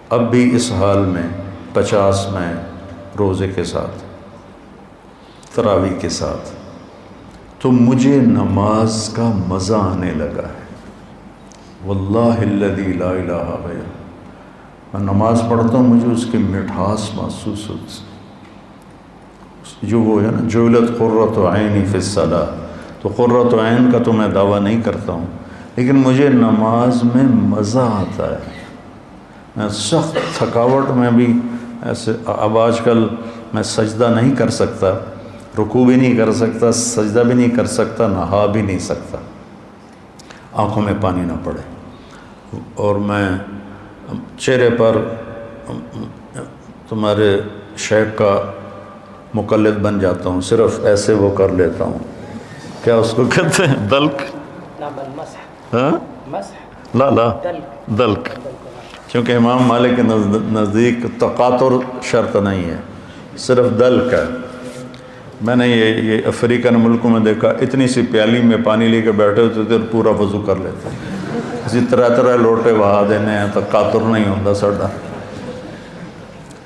اب بھی اس حال میں 50 میں روزے کے ساتھ، تراویح کے ساتھ. تو مجھے نماز کا مزہ آنے لگا ہے. واللہ الذی لا الہ غیرہ، میں نماز پڑھتا ہوں مجھے اس کی مٹھاس محسوس ہوتی. جو وہ ہے نا، جعلت قرۃ عینی فی الصلاۃ، تو قرۃ عین کا تو میں دعویٰ نہیں کرتا ہوں، لیکن مجھے نماز میں مزہ آتا ہے. میں سخت تھکاوٹ میں بھی ایسے، اب آج کل میں سجدہ نہیں کر سکتا، رکوع بھی نہیں کر سکتا، سجدہ بھی نہیں کر سکتا، نہا بھی نہیں سکتا، آنکھوں میں پانی نہ پڑے. اور میں چہرے پر تمہارے شیخ کا مقلد بن جاتا ہوں، صرف ایسے وہ کر لیتا ہوں. کیا اس کو کہتے ہیں؟ دلک؟ ہاں، لا دلک. کیونکہ امام مالک کے نزدیک تقاطر شرط نہیں ہے، صرف دلک ہے. میں نے یہ افریقن ملکوں میں دیکھا، اتنی سی پیالی میں پانی لے کے بیٹھے ہوتے تھے اور پورا وضو کر لیتے. اسی طرح لوٹے بہا دینے ہیں، تقاطر نہیں ہوتا ساڈا.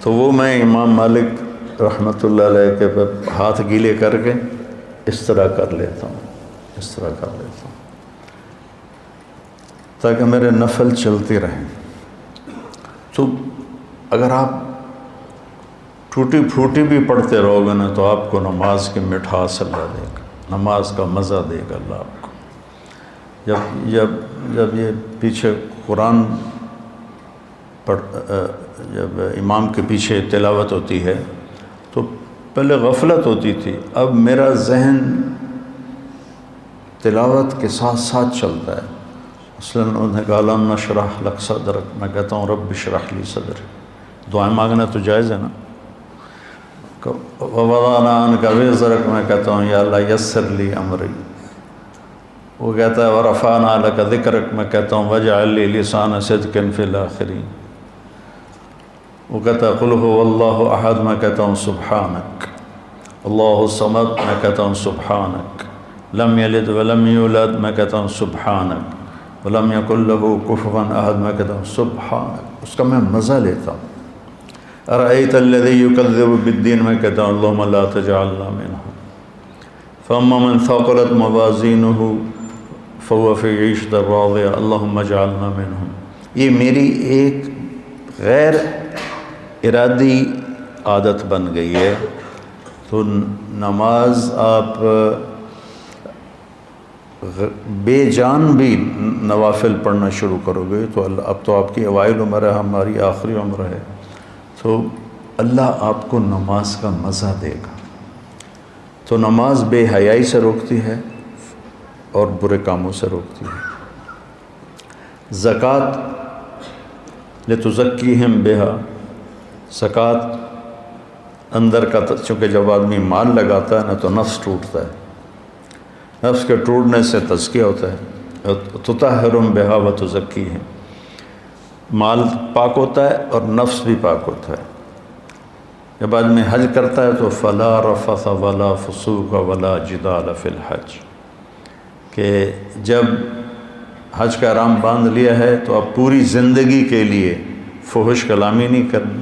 تو وہ میں امام مالک رحمۃ اللہ علیہ کے ہاتھ گیلے کر کے اس طرح کر لیتا ہوں، اس طرح کر لیتا ہوں، تاکہ میرے نفل چلتے رہیں. تو اگر آپ ٹوٹی پھوٹی بھی پڑھتے رہو گے نا تو آپ کو نماز کی مٹھاس اللہ دے گا، نماز کا مزہ دے گا اللہ آپ کو۔ جب یہ پیچھے قرآن جب امام کے پیچھے تلاوت ہوتی ہے تو پہلے غفلت ہوتی تھی، اب میرا ذہن تلاوت کے ساتھ ساتھ چلتا ہے۔ مثلاً انہوں نے کہا لم نشرح لک صدرک، میں کہتا ہوں رب اشرح لی صدری، دعائیں مانگنا تو جائز ہے نا۔ ووضعنا عنک وزرک، میں کہتا ہوں یا اللہ یسر لی امری۔ وہ کہتا ہے ورفعنا لک ذکرک، میں کہتا ہوں واجعل لی لسان صدق فی الاخرین۔ وہ کہتا ہے قل هو اللہ احد، میں کہتا ہوں سبحانک۔ اللہ الصمد، میں کہتا ہوں سبحانک۔ لم یلد ولم یولد، میں کہتا ہوں سبحانک۔ ولم یکن لہ کفوا احد، میں کہتا ہوں سبحانک۔ اس کا میں مزہ لیتا ہوں۔ ارأیت الذی یکذب بالدین، میں کہتا ہوں اللہم لا تجعلنا منہم۔ فاما من ثقلت موازینہ فهو فی عیشۃ راضیہ اللہم اجعلنا منہم۔ یہ میری ایک غیر ارادی عادت بن گئی ہے۔ تو نماز آپ بے جان بھی نوافل پڑھنا شروع کرو گے تو اب تو آپ کی اوائل عمر ہے، ہماری آخری عمر ہے، تو اللہ آپ کو نماز کا مزہ دے گا۔ تو نماز بے حیائی سے روکتی ہے اور برے کاموں سے روکتی ہے۔ زکوٰۃ لتزکیہم بہا، زکوٰۃ اندر کا، چونکہ جب آدمی مال لگاتا ہے نا تو نفس ٹوٹتا ہے، نفس کے ٹوٹنے سے تزکیہ ہوتا ہے۔ تطہرہم بہا وتزکیہم، مال پاک ہوتا ہے اور نفس بھی پاک ہوتا ہے۔ جب آدمی حج کرتا ہے تو فلا رفث ولا فسوق ولا جدال فی الحج، کہ جب حج کا احرام باندھ لیا ہے تو اب پوری زندگی کے لیے فحش کلامی نہیں کرنی،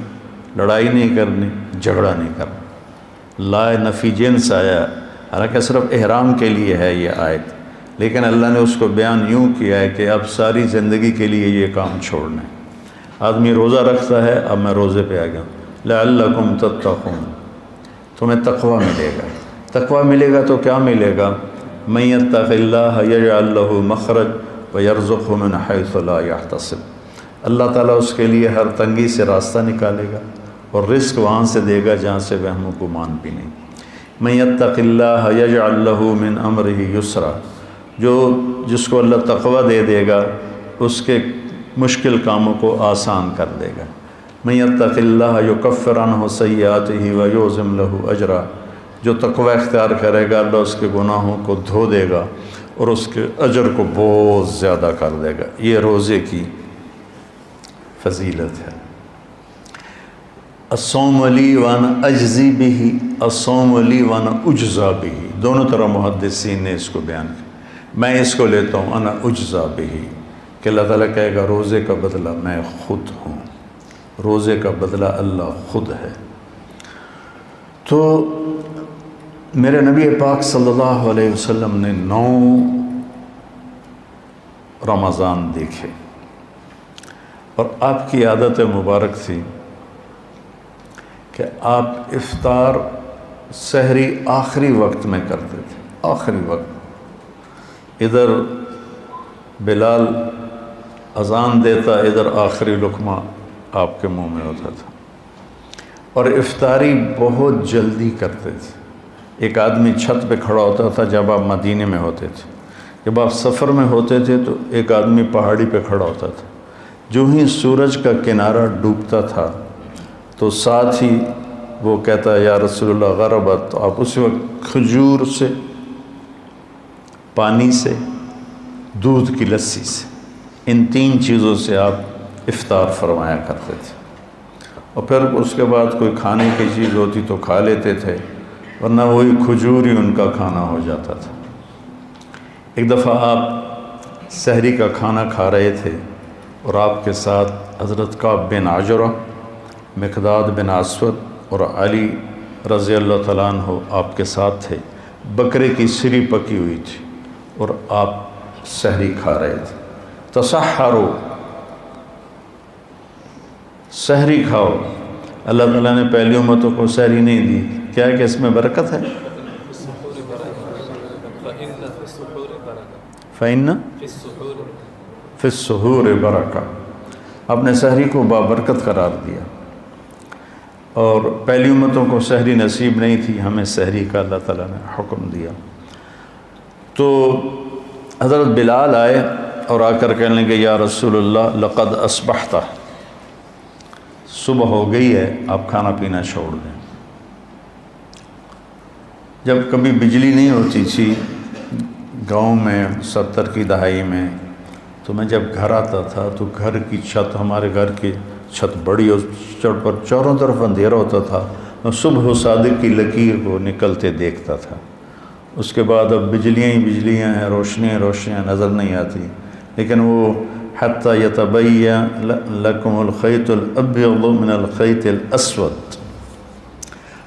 لڑائی نہیں کرنی، جھگڑا نہیں کرنا۔ لا نفی جنس آیا، حالانکہ صرف احرام کے لیے ہے یہ آیت، لیکن اللہ نے اس کو بیان یوں کیا ہے کہ اب ساری زندگی کے لیے یہ کام چھوڑنا ہے۔ آدمی روزہ رکھتا ہے، اب میں روزے پہ آ گیا، لعلکم تتقون، تمہیں تقوی ملے گا۔ تقوی ملے گا تو کیا ملے گا؟ من یتق اللہ یجعل لہ مخرج ویرزقہ من حیث لا یحتسب، اللہ تعالیٰ اس کے لیے ہر تنگی سے راستہ نکالے گا اور رزق وہاں سے دے گا جہاں سے وہم و گمان بھی نہیں۔ من یتق اللہ یجعل لہ من امرہ یسرا، جس کو اللہ تقوی دے گا اس کے مشکل کاموں کو آسان کر دے گا۔ من یتق اللہ یکفر عنہ سیئاتہ ویعظم لہ اجرا، جو تقوی اختیار کرے گا اللہ اس کے گناہوں کو دھو دے گا اور اس کے اجر کو بہت زیادہ کر دے گا۔ یہ روزے کی فضیلت ہے۔ الصوم لی وانا اجزی بہ، الصوم لی وانا اجزا بہ، دونوں طرح محدثین نے اس کو بیان کیا۔ میں اس کو لیتا ہوں انا اجزا بہ، کہ اللہ تعالیٰ کہے گا روزے کا بدلہ میں خود ہوں، روزے کا بدلہ اللہ خود ہے۔ تو میرے نبی پاک صلی اللہ علیہ وسلم نے 9 رمضان دیکھے، اور آپ کی عادت مبارک تھی کہ آپ افطار سحری آخری وقت میں کرتے تھے، آخری وقت، ادھر بلال اذان دیتا، ادھر آخری لقمہ آپ کے منہ میں ہوتا تھا، اور افطاری بہت جلدی کرتے تھے۔ ایک آدمی چھت پہ کھڑا ہوتا تھا جب آپ مدینے میں ہوتے تھے، جب آپ سفر میں ہوتے تھے تو ایک آدمی پہاڑی پہ کھڑا ہوتا تھا، جو ہی سورج کا کنارہ ڈوبتا تھا تو ساتھ ہی وہ کہتا ہے یا رسول اللہ غربت، تو آپ اسی وقت کھجور سے، پانی سے، دودھ کی لسی سے، ان 3 چیزوں سے آپ افطار فرمایا کرتے تھے، اور پھر اس کے بعد کوئی کھانے کی چیز ہوتی تو کھا لیتے تھے، ورنہ وہی کھجور ہی ان کا کھانا ہو جاتا تھا۔ ایک دفعہ آپ سحری کا کھانا کھا رہے تھے اور آپ کے ساتھ حضرت کعب بن عجرہ، مقداد بن اسود اور علی رضی اللہ تعالیٰ عنہ آپ کے ساتھ تھے۔ بکرے کی سری پکی ہوئی تھی اور آپ سحری کھا رہے تھے۔ تسحروا، سحری کھاؤ، اللہ تعالیٰ نے پہلی امتوں کو سحری نہیں دی، کیا ہے کہ اس میں برکت ہے؟ فَإِنَّ فِي السُّحُورِ بَرَکَہ، اپنے سحری کو بابرکت قرار دیا۔ اور پہلی امتوں کو سحری نصیب نہیں تھی، ہمیں سحری کا اللہ تعالیٰ نے حکم دیا۔ تو حضرت بلال آئے اور آ کر کہنے لگے یا رسول اللہ لقد اصبحت، صبح ہو گئی ہے، آپ کھانا پینا چھوڑ دیں۔ جب کبھی بجلی نہیں ہوتی تھی گاؤں میں 70 کی دہائی میں، تو میں جب گھر آتا تھا تو گھر کی چھت، ہمارے گھر کی چھت بڑی اور چڑھ پر چاروں طرف اندھیرا ہوتا تھا، میں صبح و صادق کی لکیر کو نکلتے دیکھتا تھا۔ اس کے بعد اب بجلیاں ہی بجلیاں ہیں، روشنیاں روشنیاں نظر نہیں آتی، لیکن وہ حتی یتبین لکم الخیط الابیض من الخیط الاسود،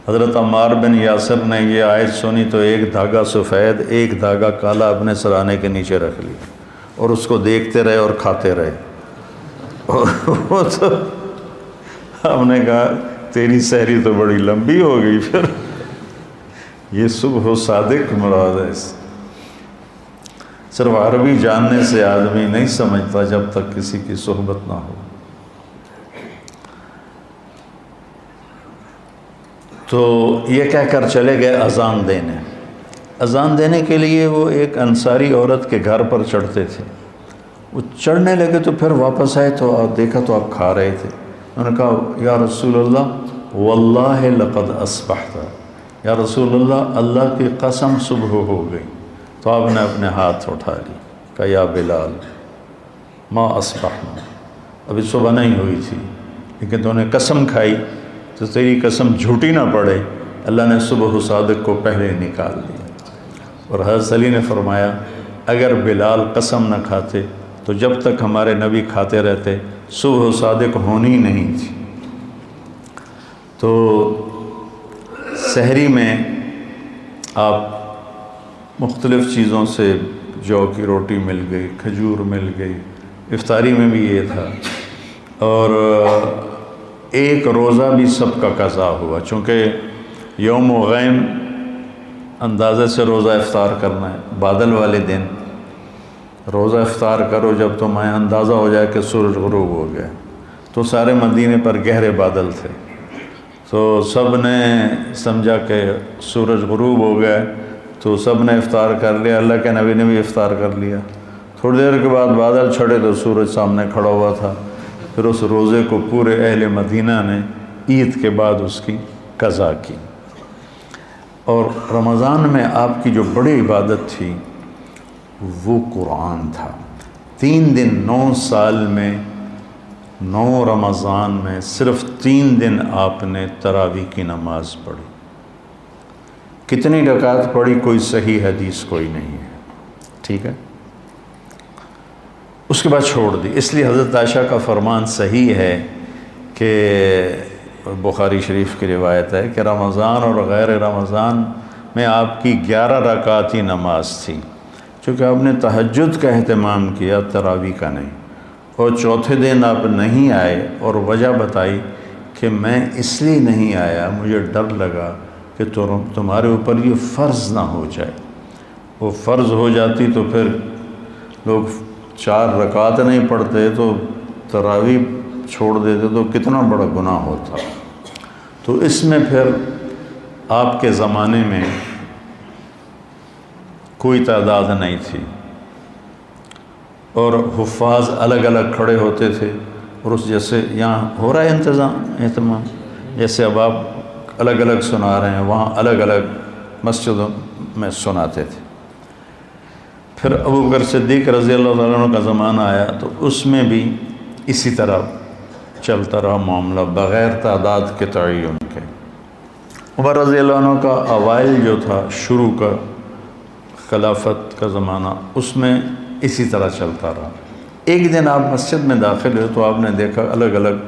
حضرت عمار بن یاسر نے یہ آیت سنی تو ایک دھاگا سفید ایک دھاگا کالا اپنے سرانے کے نیچے رکھ لیا اور اس کو دیکھتے رہے اور کھاتے رہے۔ وہ تو ہم نے کہا تیری سحری تو بڑی لمبی ہو گئی، پھر یہ صبح و صادق مراد ہے۔ صرف عربی جاننے سے آدمی نہیں سمجھتا جب تک کسی کی صحبت نہ ہو۔ تو یہ کہہ کر چلے گئے اذان دینے۔ اذان دینے کے لیے وہ ایک انصاری عورت کے گھر پر چڑھتے تھے، وہ چڑھنے لگے تو پھر واپس آئے تو دیکھا تو آپ کھا رہے تھے۔ انہوں نے کہا یا رسول اللہ واللہ لقد اصبحت، یا رسول اللہ اللہ کی قسم صبح ہو گئی۔ تو آپ نے اپنے ہاتھ اٹھا لی، کہا یا بلال ما اصبحنا، ابھی صبح نہیں ہوئی تھی لیکن تو نے قسم کھائی تو تیری قسم جھوٹی نہ پڑے، اللہ نے صبح و صادق کو پہلے نکال دیا۔ اور حضرت علی نے فرمایا اگر بلال قسم نہ کھاتے تو جب تک ہمارے نبی کھاتے رہتے صبح و صادق ہونی نہیں تھی۔ تو سحری میں آپ مختلف چیزوں سے، جو کی روٹی مل گئی، کھجور مل گئی، افطاری میں بھی یہ تھا، اور ایک روزہ بھی سب کا قضا ہوا، چونکہ یوم غیم اندازے سے روزہ افطار کرنا ہے، بادل والے دن روزہ افطار کرو جب تمہیں اندازہ ہو جائے کہ سورج غروب ہو گیا۔ تو سارے مدینے پر گہرے بادل تھے، تو سب نے سمجھا کہ سورج غروب ہو گیا، تو سب نے افطار کر لیا، اللہ کے نبی نے بھی افطار کر لیا۔ تھوڑی دیر کے بعد بادل چھڑے تو سورج سامنے کھڑا ہوا تھا، پھر اس روزے کو پورے اہل مدینہ نے عید کے بعد اس کی قضا کی۔ اور رمضان میں آپ کی جو بڑی عبادت تھی وہ قرآن تھا۔ 3 دن 9 سال میں 9 رمضان میں صرف 3 دن آپ نے تراویح کی نماز پڑھی۔ کتنی رکعت پڑھی کوئی صحیح حدیث کوئی نہیں ہے، ٹھیک ہے۔ اس کے بعد چھوڑ دی، اس لیے حضرت عائشہ کا فرمان صحیح ہے کہ بخاری شریف کی روایت ہے کہ رمضان اور غیر رمضان میں آپ کی 11 رکعت ہی نماز تھی، چونکہ آپ نے تہجد کا اہتمام کیا، تراویح کا نہیں۔ اور چوتھے دن آپ نہیں آئے اور وجہ بتائی کہ میں اس لیے نہیں آیا، مجھے ڈر لگا کہ تمہارے اوپر یہ فرض نہ ہو جائے، وہ فرض ہو جاتی تو پھر لوگ 4 رکعت نہیں پڑھتے تو تراویح چھوڑ دیتے تو کتنا بڑا گناہ ہوتا۔ تو اس میں پھر آپ کے زمانے میں کوئی تعداد نہیں تھی اور حفاظ الگ الگ کھڑے ہوتے تھے، اور اس جیسے یہاں ہو رہا ہے اہتمام، جیسے اب آپ الگ الگ سنا رہے ہیں، وہاں الگ الگ مسجدوں میں سناتے تھے۔ پھر ابوبکر صدیق رضی اللہ عنہ کا زمانہ آیا تو اس میں بھی اسی طرح چلتا رہا معاملہ بغیر تعداد کے تعین کے۔ عمر رضی اللہ عنہ کا اوائل جو تھا، شروع کا خلافت کا زمانہ، اس میں اسی طرح چلتا رہا۔ ایک دن آپ مسجد میں داخل ہوئے تو آپ نے دیکھا الگ الگ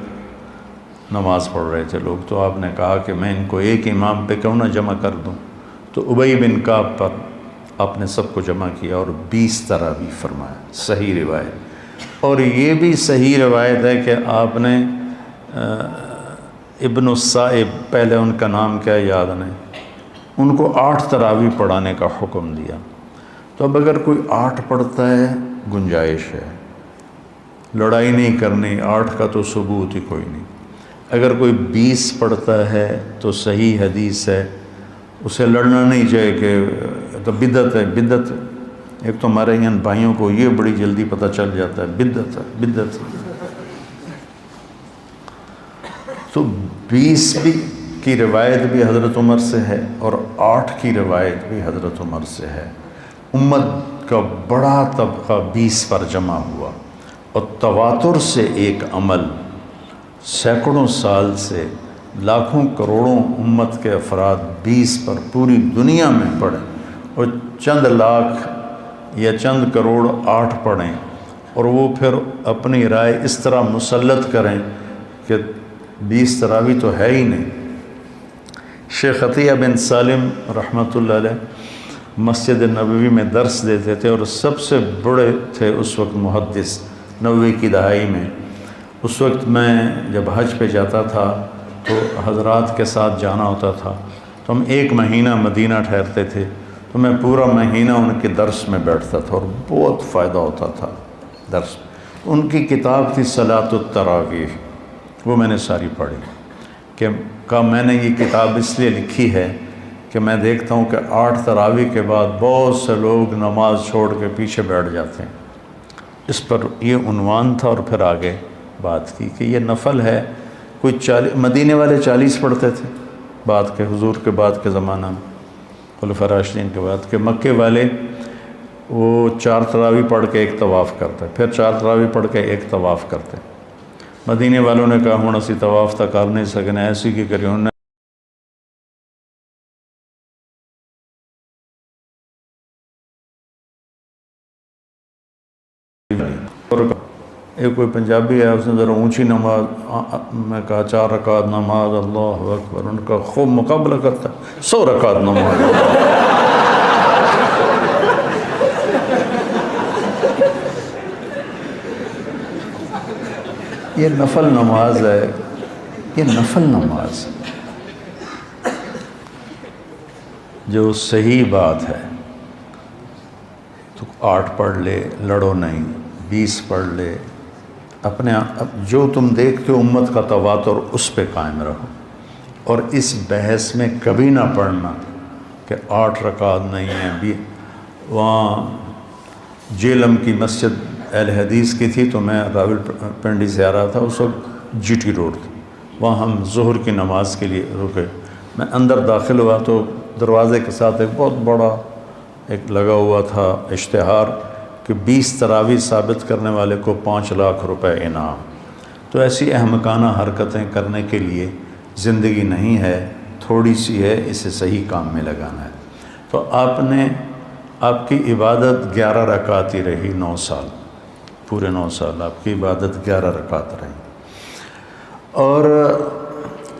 نماز پڑھ رہے تھے لوگ، تو آپ نے کہا کہ میں ان کو ایک امام پہ کیوں نہ جمع کر دوں، تو ابی بن کعب پر آپ نے سب کو جمع کیا اور 20 تراویح فرمایا، صحیح روایت۔ اور یہ بھی صحیح روایت ہے کہ آپ نے ابن الصائب، پہلے ان کا نام کیا یاد نہیں، ان کو 8 تراویح پڑھانے کا حکم دیا۔ تو اب اگر کوئی 8 پڑھتا ہے گنجائش ہے، لڑائی نہیں کرنی، 8 کا تو ثبوت ہی کوئی نہیں۔ اگر کوئی 20 پڑھتا ہے تو صحیح حدیث ہے، اسے لڑنا نہیں چاہیے کہ تو بدعت ہے۔ بدعت ایک تو ہمارے یہاں بھائیوں کو یہ بڑی جلدی پتہ چل جاتا ہے، بدعت ہے بدعت۔ تو 20 کی روایت بھی حضرت عمر سے ہے اور 8 کی روایت بھی حضرت عمر سے ہے۔ امت کا بڑا طبقہ 20 پر جمع ہوا، اور تواتر سے ایک عمل سینکڑوں سال سے لاکھوں کروڑوں امت کے افراد 20 پر پوری دنیا میں پڑھیں، اور چند لاکھ یا چند کروڑ 8 پڑھیں، اور وہ پھر اپنی رائے اس طرح مسلط کریں کہ 20 تراویح تو ہے ہی نہیں۔ شیخ عطیہ بن سالم رحمۃ اللہ علیہ مسجد نبوی میں درس دیتے تھے، اور سب سے بڑے تھے اس وقت محدث 90 کی دہائی میں۔ اس وقت میں جب حج پہ جاتا تھا تو حضرات کے ساتھ جانا ہوتا تھا، تو ہم 1 مہینہ مدینہ ٹھہرتے تھے، تو میں پورا مہینہ ان کے درس میں بیٹھتا تھا، اور بہت فائدہ ہوتا تھا درس۔ ان کی کتاب تھی صلاۃ التراویح، وہ میں نے ساری پڑھی کہ میں نے یہ کتاب اس لیے لکھی ہے کہ میں دیکھتا ہوں کہ 8 تراویح کے بعد بہت سے لوگ نماز چھوڑ کے پیچھے بیٹھ جاتے ہیں۔ اس پر یہ عنوان تھا، اور پھر آگے بات کی کہ یہ نفل ہے۔ کوئی مدینے والے 40 پڑھتے تھے بعد کے، حضور کے بعد کے زمانہ میں، خلفاء راشدین کے بعد کے۔ مکے والے وہ 4 تراویح پڑھ کے 1 طواف کرتے، پھر 4 تراویح پڑھ کے 1 طواف کرتے۔ مدینے والوں نے کہا ہوں اسی طواف تک کر نہیں سکنے، ایسی کی کری انہوں نے ایک کوئی پنجابی ہے، اس نے ذرا اونچی نماز، میں کہا 4 رکعت نماز، اللہ اکبر، ان کا خوب مقابلہ کرتا ہے 100 رکعت نماز۔ یہ نفل نماز ہے، یہ نفل نماز جو صحیح بات ہے تو 8 پڑھ لے، لڑو نہیں، 20 پڑھ لے، اپنے جو تم دیکھتے ہو امت کا تواتر اس پہ قائم رہو، اور اس بحث میں کبھی نہ پڑھنا کہ 8 رکعت نہیں ہیں۔ وہاں جیلم کی مسجد اہل حدیث کی تھی، تو میں راول پنڈی سے آ رہا تھا، اس وقت جی ٹی روڈ تھی، وہاں ہم ظہر کی نماز کے لیے رکے۔ میں اندر داخل ہوا تو دروازے کے ساتھ ایک بہت بڑا ایک لگا ہوا تھا اشتہار کہ 20 تراویح ثابت کرنے والے کو 5 لاکھ روپے انعام۔ تو ایسی احمقانہ حرکتیں کرنے کے لیے زندگی نہیں ہے، تھوڑی سی ہے، اسے صحیح کام میں لگانا ہے۔ تو آپ کی عبادت 11 رکعت ہی رہی 9 سال، پورے 9 سال آپ کی عبادت 11 رکعت رہی۔ اور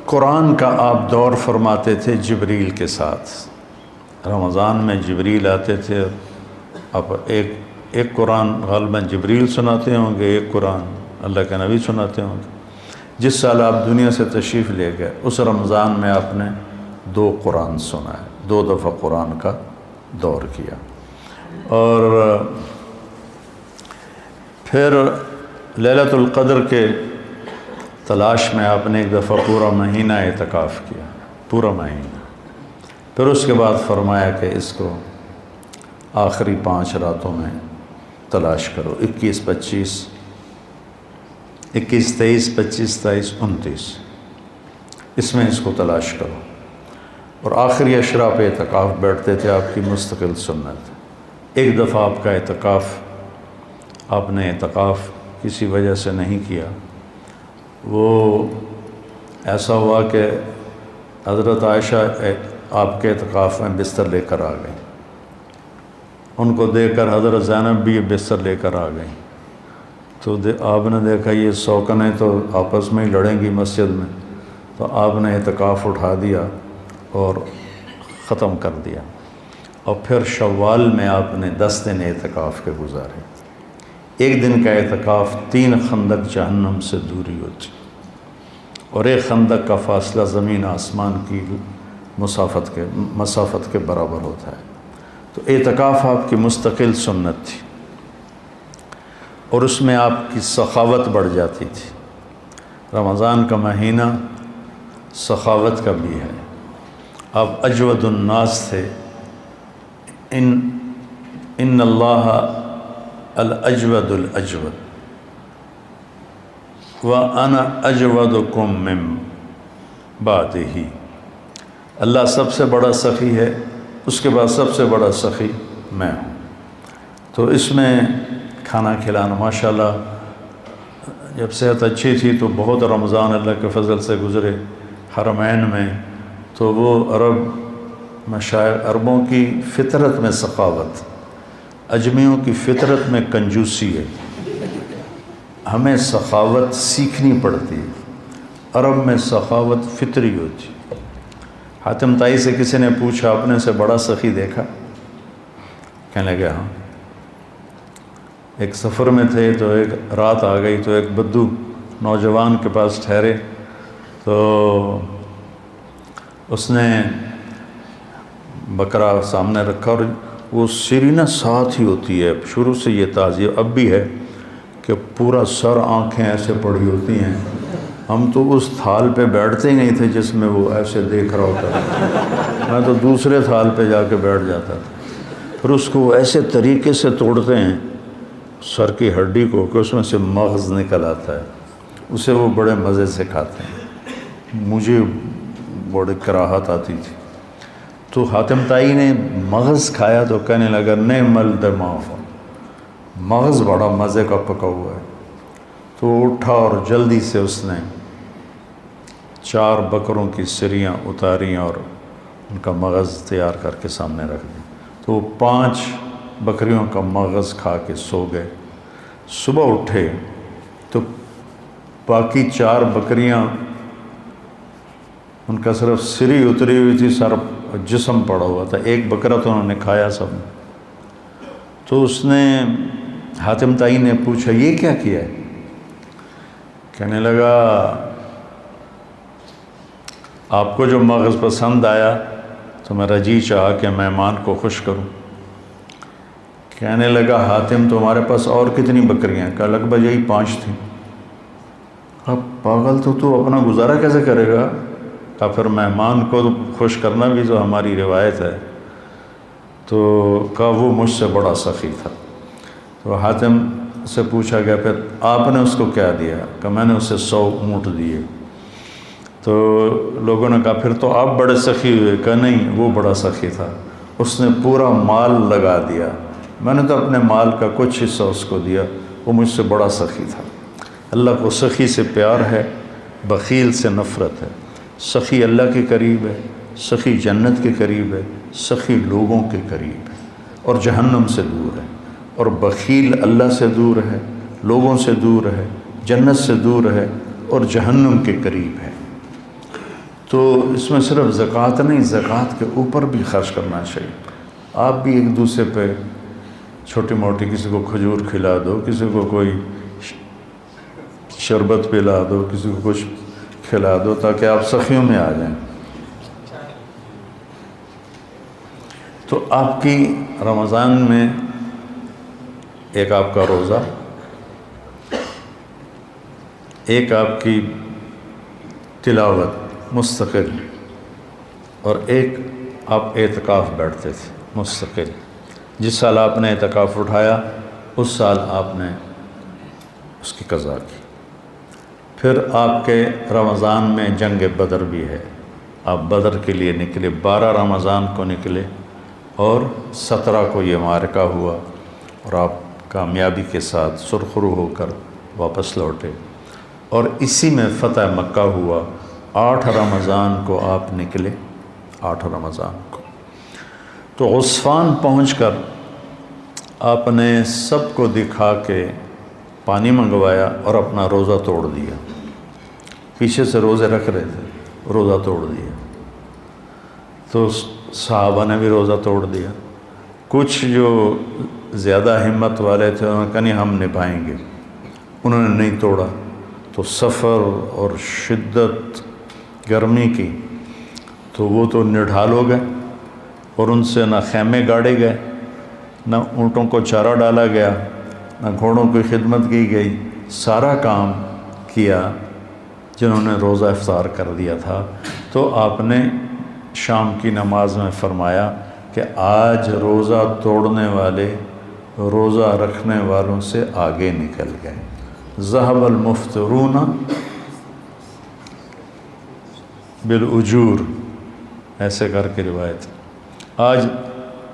قرآن کا آپ دور فرماتے تھے جبریل کے ساتھ۔ رمضان میں جبریل آتے تھے، آپ ایک قرآن غالباً جبریل سناتے ہوں گے، ایک قرآن اللہ کے نبی سناتے ہوں گے۔ جس سال آپ دنیا سے تشریف لے گئے اس رمضان میں آپ نے 2 قرآن سنا ہے، 2 دفعہ قرآن کا دور کیا۔ اور پھر لیلۃ القدر کے تلاش میں آپ نے ایک دفعہ پورا مہینہ اعتکاف کیا، پورا مہینہ۔ پھر اس کے بعد فرمایا کہ اس کو آخری 5 راتوں میں تلاش کرو، 21، 25، 21، 23، 25، 27، 29، اس میں اس کو تلاش کرو۔ اور آخری اشرا پہ اعتکاف بیٹھتے تھے، آپ کی مستقل سنت۔ ایک دفعہ آپ کا آپ نے اعتکاف کسی وجہ سے نہیں کیا، وہ ایسا ہوا کہ حضرت عائشہ آپ کے اعتکاف میں بستر لے کر آ گئیں، ان کو دیکھ کر حضرت زینب بھی یہ بستر لے کر آ گئیں۔ تو آپ نے دیکھا یہ سوکنیں تو آپس میں ہی لڑیں گی مسجد میں، تو آپ نے اعتکاف اٹھا دیا اور ختم کر دیا۔ اور پھر شوال میں آپ نے 10 دن اعتکاف کے گزارے۔ ایک دن کا اعتکاف 3 خندق جہنم سے دوری ہوتی، اور ایک خندق کا فاصلہ زمین آسمان کی مسافت کے برابر ہوتا ہے۔ تو اعتکاف آپ کی مستقل سنت تھی، اور اس میں آپ کی سخاوت بڑھ جاتی تھی۔ رمضان کا مہینہ سخاوت کا بھی ہے۔ آپ اجود الناس تھے، ان اللہ الاجود الاجود وَأَنَا أَجْوَدُكُم مِّن بَعْدِهِ، اللہ سب سے بڑا سخی ہے، اس کے بعد سب سے بڑا سخی میں ہوں۔ تو اس میں کھانا کھلانا ماشاءاللہ، جب صحت اچھی تھی تو بہت رمضان اللہ کے فضل سے گزرے حرمین میں، تو وہ عربوں کی فطرت میں سخاوت، اجمیوں کی فطرت میں کنجوسی ہے، ہمیں سخاوت سیکھنی پڑتی ہے۔ عرب میں سخاوت فطری ہوتی۔ حاتم طائی سے کسی نے پوچھا اپنے سے بڑا سخی دیکھا؟ کہنے لگا ہاں۔ ایک سفر میں تھے تو ایک رات آ گئی تو ایک بدو نوجوان کے پاس ٹھہرے، تو اس نے بکرا سامنے رکھا، اور وہ سیرینہ ساتھ ہی ہوتی ہے، شروع سے یہ تعزیہ اب بھی ہے کہ پورا سر آنکھیں ایسے پڑی ہوتی ہیں۔ ہم تو اس تھال پہ بیٹھتے ہی نہیں تھے جس میں وہ ایسے دیکھ رہا ہوتا تھا، میں تو دوسرے تھال پہ جا کے بیٹھ جاتا تھا۔ پھر اس کو ایسے طریقے سے توڑتے ہیں سر کی ہڈی کو کہ اس میں سے مغز نکل آتا ہے، اسے وہ بڑے مزے سے کھاتے ہیں۔ مجھے بڑی کراہت آتی تھی۔ تو حاتم طائی نے مغز کھایا تو کہنے لگا نعم الدماغ، مغز بڑا مزے کا پکا ہوا ہے۔ تو اٹھا اور جلدی سے اس نے 4 بکروں کی سریاں اتاریں اور ان کا مغز تیار کر کے سامنے رکھ دیا۔ تو وہ 5 بکریوں کا مغز کھا کے سو گئے۔ صبح اٹھے تو باقی 4 بکریاں، ان کا صرف سری اتری ہوئی تھی، سر جسم پڑا ہوا تھا۔ ایک بکرا تو انہوں نے کھایا سب نے۔ تو اس نے حاتم طائی نے پوچھا یہ کیا کیا ہے؟ کہنے لگا آپ کو جو مغز پسند آیا تو میرا جی چاہا کہ مہمان کو خوش کروں۔ کہنے لگا حاتم تمہارے پاس اور کتنی بکریاں؟ کہا لگ بھگ یہی 5 تھیں۔ اب پاگل تو اپنا گزارا کیسے کرے گا؟ کہا پھر مہمان کو خوش کرنا بھی تو ہماری روایت ہے۔ تو کہا وہ مجھ سے بڑا سخی تھا۔ تو حاتم سے پوچھا گیا پھر آپ نے اس کو کیا دیا؟ کہ میں نے اسے 100 اونٹ دیے۔ تو لوگوں نے کہا پھر تو آپ بڑے سخی ہوئے۔ کہ نہیں، وہ بڑا سخی تھا، اس نے پورا مال لگا دیا، میں نے تو اپنے مال کا کچھ حصہ اس کو دیا، وہ مجھ سے بڑا سخی تھا۔ اللہ کو سخی سے پیار ہے، بخیل سے نفرت ہے۔ سخی اللہ کے قریب ہے، سخی جنت کے قریب ہے، سخی لوگوں کے قریب ہے اور جہنم سے دور ہے، اور بخیل اللہ سے دور ہے، لوگوں سے دور ہے، جنت سے دور ہے اور جہنم کے قریب ہے۔ تو اس میں صرف زکوٰۃ نہیں، زکوٰۃ کے اوپر بھی خرچ کرنا چاہیے۔ آپ بھی ایک دوسرے پہ چھوٹی موٹی، کسی کو کھجور کھلا دو، کسی کو کوئی شربت پلا دو، کسی کو کچھ کھلا دو تاکہ آپ سخیوں میں آ جائیں۔ تو آپ کی رمضان میں ایک آپ کا روزہ، ایک آپ کی تلاوت مستقل، اور ایک آپ اعتکاف بیٹھتے تھے مستقل۔ جس سال آپ نے اعتکاف اٹھایا اس سال آپ نے اس کی قضا کی۔ پھر آپ کے رمضان میں جنگ بدر بھی ہے، آپ بدر کے لیے نکلے، 12 رمضان کو نکلے اور 17 کو یہ معرکہ ہوا اور آپ کامیابی کے ساتھ سرخرو ہو کر واپس لوٹے، اور اسی میں فتح مکہ ہوا۔ 8 رمضان کو آپ نکلے، 8 رمضان کو۔ تو عصفان پہنچ کر آپ نے سب کو دکھا کے پانی منگوایا اور اپنا روزہ توڑ دیا۔ پیچھے سے روزے رکھ رہے تھے، روزہ توڑ دیا۔ تو صحابہ نے بھی روزہ توڑ دیا۔ کچھ جو زیادہ ہمت والے تھے انہوں نے کہا نہیں ہم نبھائیں گے، انہوں نے نہیں توڑا۔ تو سفر اور شدت گرمی کی تو وہ تو نڈھال ہو گئے، اور ان سے نہ خیمے گاڑے گئے، نہ اونٹوں کو چارہ ڈالا گیا، نہ گھوڑوں کی خدمت کی گئی، سارا کام کیا جنہوں نے روزہ افطار کر دیا تھا۔ تو آپ نے شام کی نماز میں فرمایا کہ آج روزہ توڑنے والے روزہ رکھنے والوں سے آگے نکل گئے، ذهب المفطرون بالاجور، ایسے کر کے روایت، آج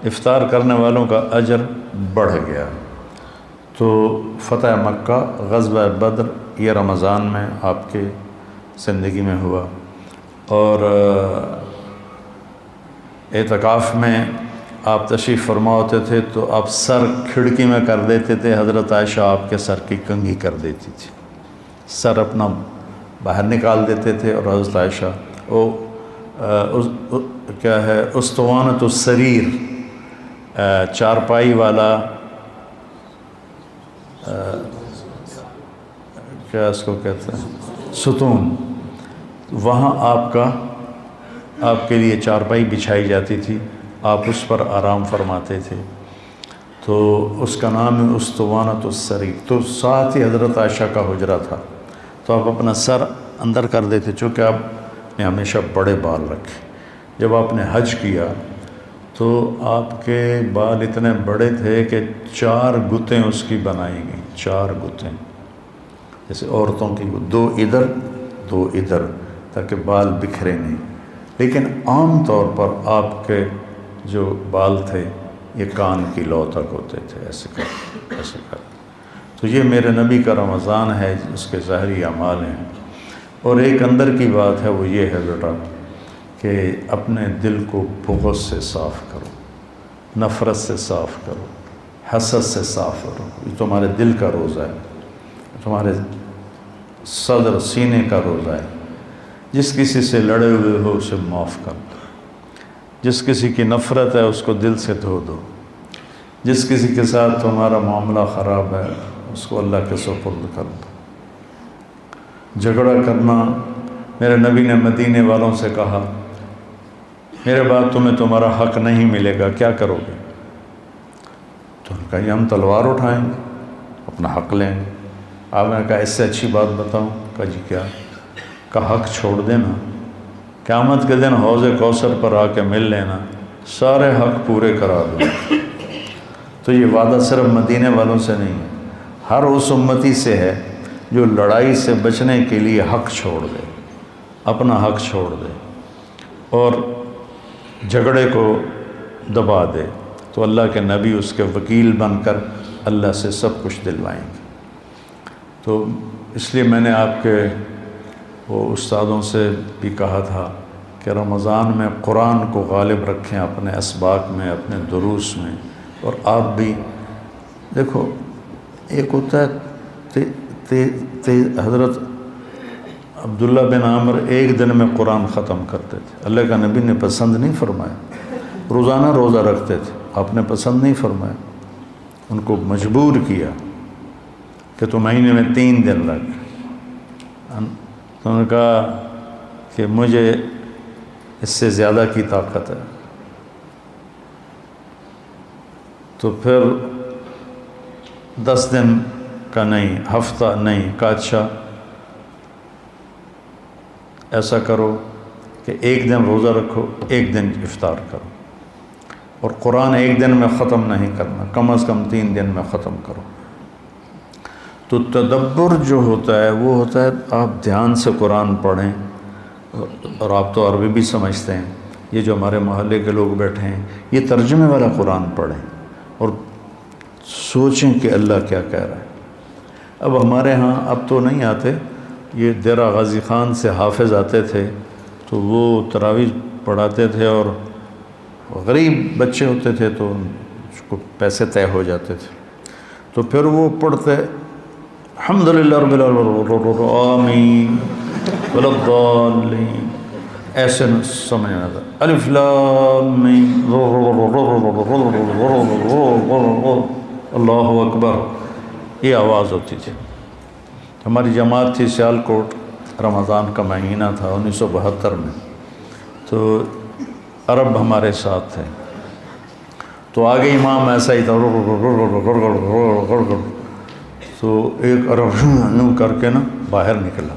افطار کرنے والوں کا اجر بڑھ گیا۔ تو فتح مکہ، غزوہ بدر، یہ رمضان میں آپ کے زندگی میں ہوا، اور اعتکاف میں آپ تشریف فرما ہوتے تھے تو آپ سر کھڑکی میں کر دیتے تھے، حضرت عائشہ آپ کے سر کی کنگھی کر دیتی تھی، سر اپنا باہر نکال دیتے تھے، اور حضرت عائشہ کیا ہے اسطوانۃ السریر، چارپائی والا، کیا اس کو کہتے ہیں، ستون، وہاں آپ کے لیے چارپائی بچھائی جاتی تھی، آپ اس پر آرام فرماتے تھے، تو اس کا نام ہے اسطوانۃ السریر۔ تو ساتھ ہی حضرت عائشہ کا حجرہ تھا، تو آپ اپنا سر اندر کر دیتے، چونکہ آپ نے ہمیشہ بڑے بال رکھے۔ جب آپ نے حج کیا تو آپ کے بال اتنے بڑے تھے کہ 4 گتیں اس کی بنائی گئیں، 4 گتیں، جیسے عورتوں کی 2 ادھر 2 ادھر، تاکہ بال بکھرے نہیں۔ لیکن عام طور پر آپ کے جو بال تھے یہ کان کی لو تک ہوتے تھے، ایسے کر۔ تو یہ میرے نبی کا رمضان ہے، اس کے ظاہری اعمال ہیں۔ اور ایک اندر کی بات ہے، وہ یہ ہے بیٹا کہ اپنے دل کو بغض سے صاف کرو، نفرت سے صاف کرو، حسد سے صاف کرو۔ یہ تمہارے دل کا روزہ ہے، تمہارے صدر سینے کا روزہ ہے۔ جس کسی سے لڑے ہوئے ہو اسے معاف کر دو، جس کسی کی نفرت ہے اس کو دل سے دھو دو، جس کسی کے ساتھ تمہارا معاملہ خراب ہے اس کو اللہ کے سپرد کر دو۔ جھگڑا کرنا، میرے نبی نے مدینے والوں سے کہا میرے بعد تمہیں تمہارا حق نہیں ملے گا، کیا کرو گے؟ تو انہوں نے کہا یہ ہم تلوار اٹھائیں گے، اپنا حق لیں گے۔ آپ نے کہا اس سے اچھی بات بتاؤں؟ کہا جی کیا؟ کہا حق چھوڑ دینا، قیامت کے دن حوض کوثر پر آ کے مل لینا، سارے حق پورے کرا دوں۔ تو یہ وعدہ صرف مدینے والوں سے نہیں ہے، ہر اس امتی سے ہے جو لڑائی سے بچنے کے لیے حق چھوڑ دے، اپنا حق چھوڑ دے اور جھگڑے کو دبا دے، تو اللہ کے نبی اس کے وکیل بن کر اللہ سے سب کچھ دلوائیں گے۔ تو اس لیے میں نے آپ کے وہ استادوں سے بھی کہا تھا کہ رمضان میں قرآن کو غالب رکھیں اپنے اسباق میں، اپنے دروس میں۔ اور آپ بھی دیکھو، ایک ہوتا ہے حضرت عبداللہ بن عامر ایک دن میں قرآن ختم کرتے تھے، اللہ کا نبی نے پسند نہیں فرمایا۔ روزانہ روزہ رکھتے تھے، آپ نے پسند نہیں فرمایا، ان کو مجبور کیا کہ تو مہینے میں 3 دن رکھ۔ تو انہوں نے کہا کہ مجھے اس سے زیادہ کی طاقت ہے۔ تو پھر 10 دن کا نہیں، ہفتہ نہیں، کہا اچھا ایسا کرو کہ 1 دن روزہ رکھو، 1 دن افطار کرو، اور قرآن 1 دن میں ختم نہیں کرنا، کم از کم 3 دن میں ختم کرو۔ تو تدبر جو ہوتا ہے وہ ہوتا ہے آپ دھیان سے قرآن پڑھیں، اور آپ تو عربی بھی سمجھتے ہیں، یہ جو ہمارے محلے کے لوگ بیٹھے ہیں یہ ترجمے والا قرآن پڑھیں اور سوچیں کہ اللہ کیا کہہ رہا ہے۔ اب ہمارے ہاں اب تو نہیں آتے، یہ دیرہ غازی خان سے حافظ آتے تھے تو وہ تراویح پڑھاتے تھے، اور غریب بچے ہوتے تھے تو ان کو پیسے طے ہو جاتے تھے، تو پھر وہ پڑھتے الحمدللہ رب العالمین آمین ولا الضالین، ایسے سمجھنا تھا، الف لام میم اللہ اکبر، یہ آواز ہوتی تھی۔ ہماری جماعت تھی سیالکوٹ، رمضان کا مہینہ تھا 1972 میں، تو عرب ہمارے ساتھ تھے، تو آگے امام ایسا ہی تھا، تو ایک عرب یوں کر کے نا باہر نکلا،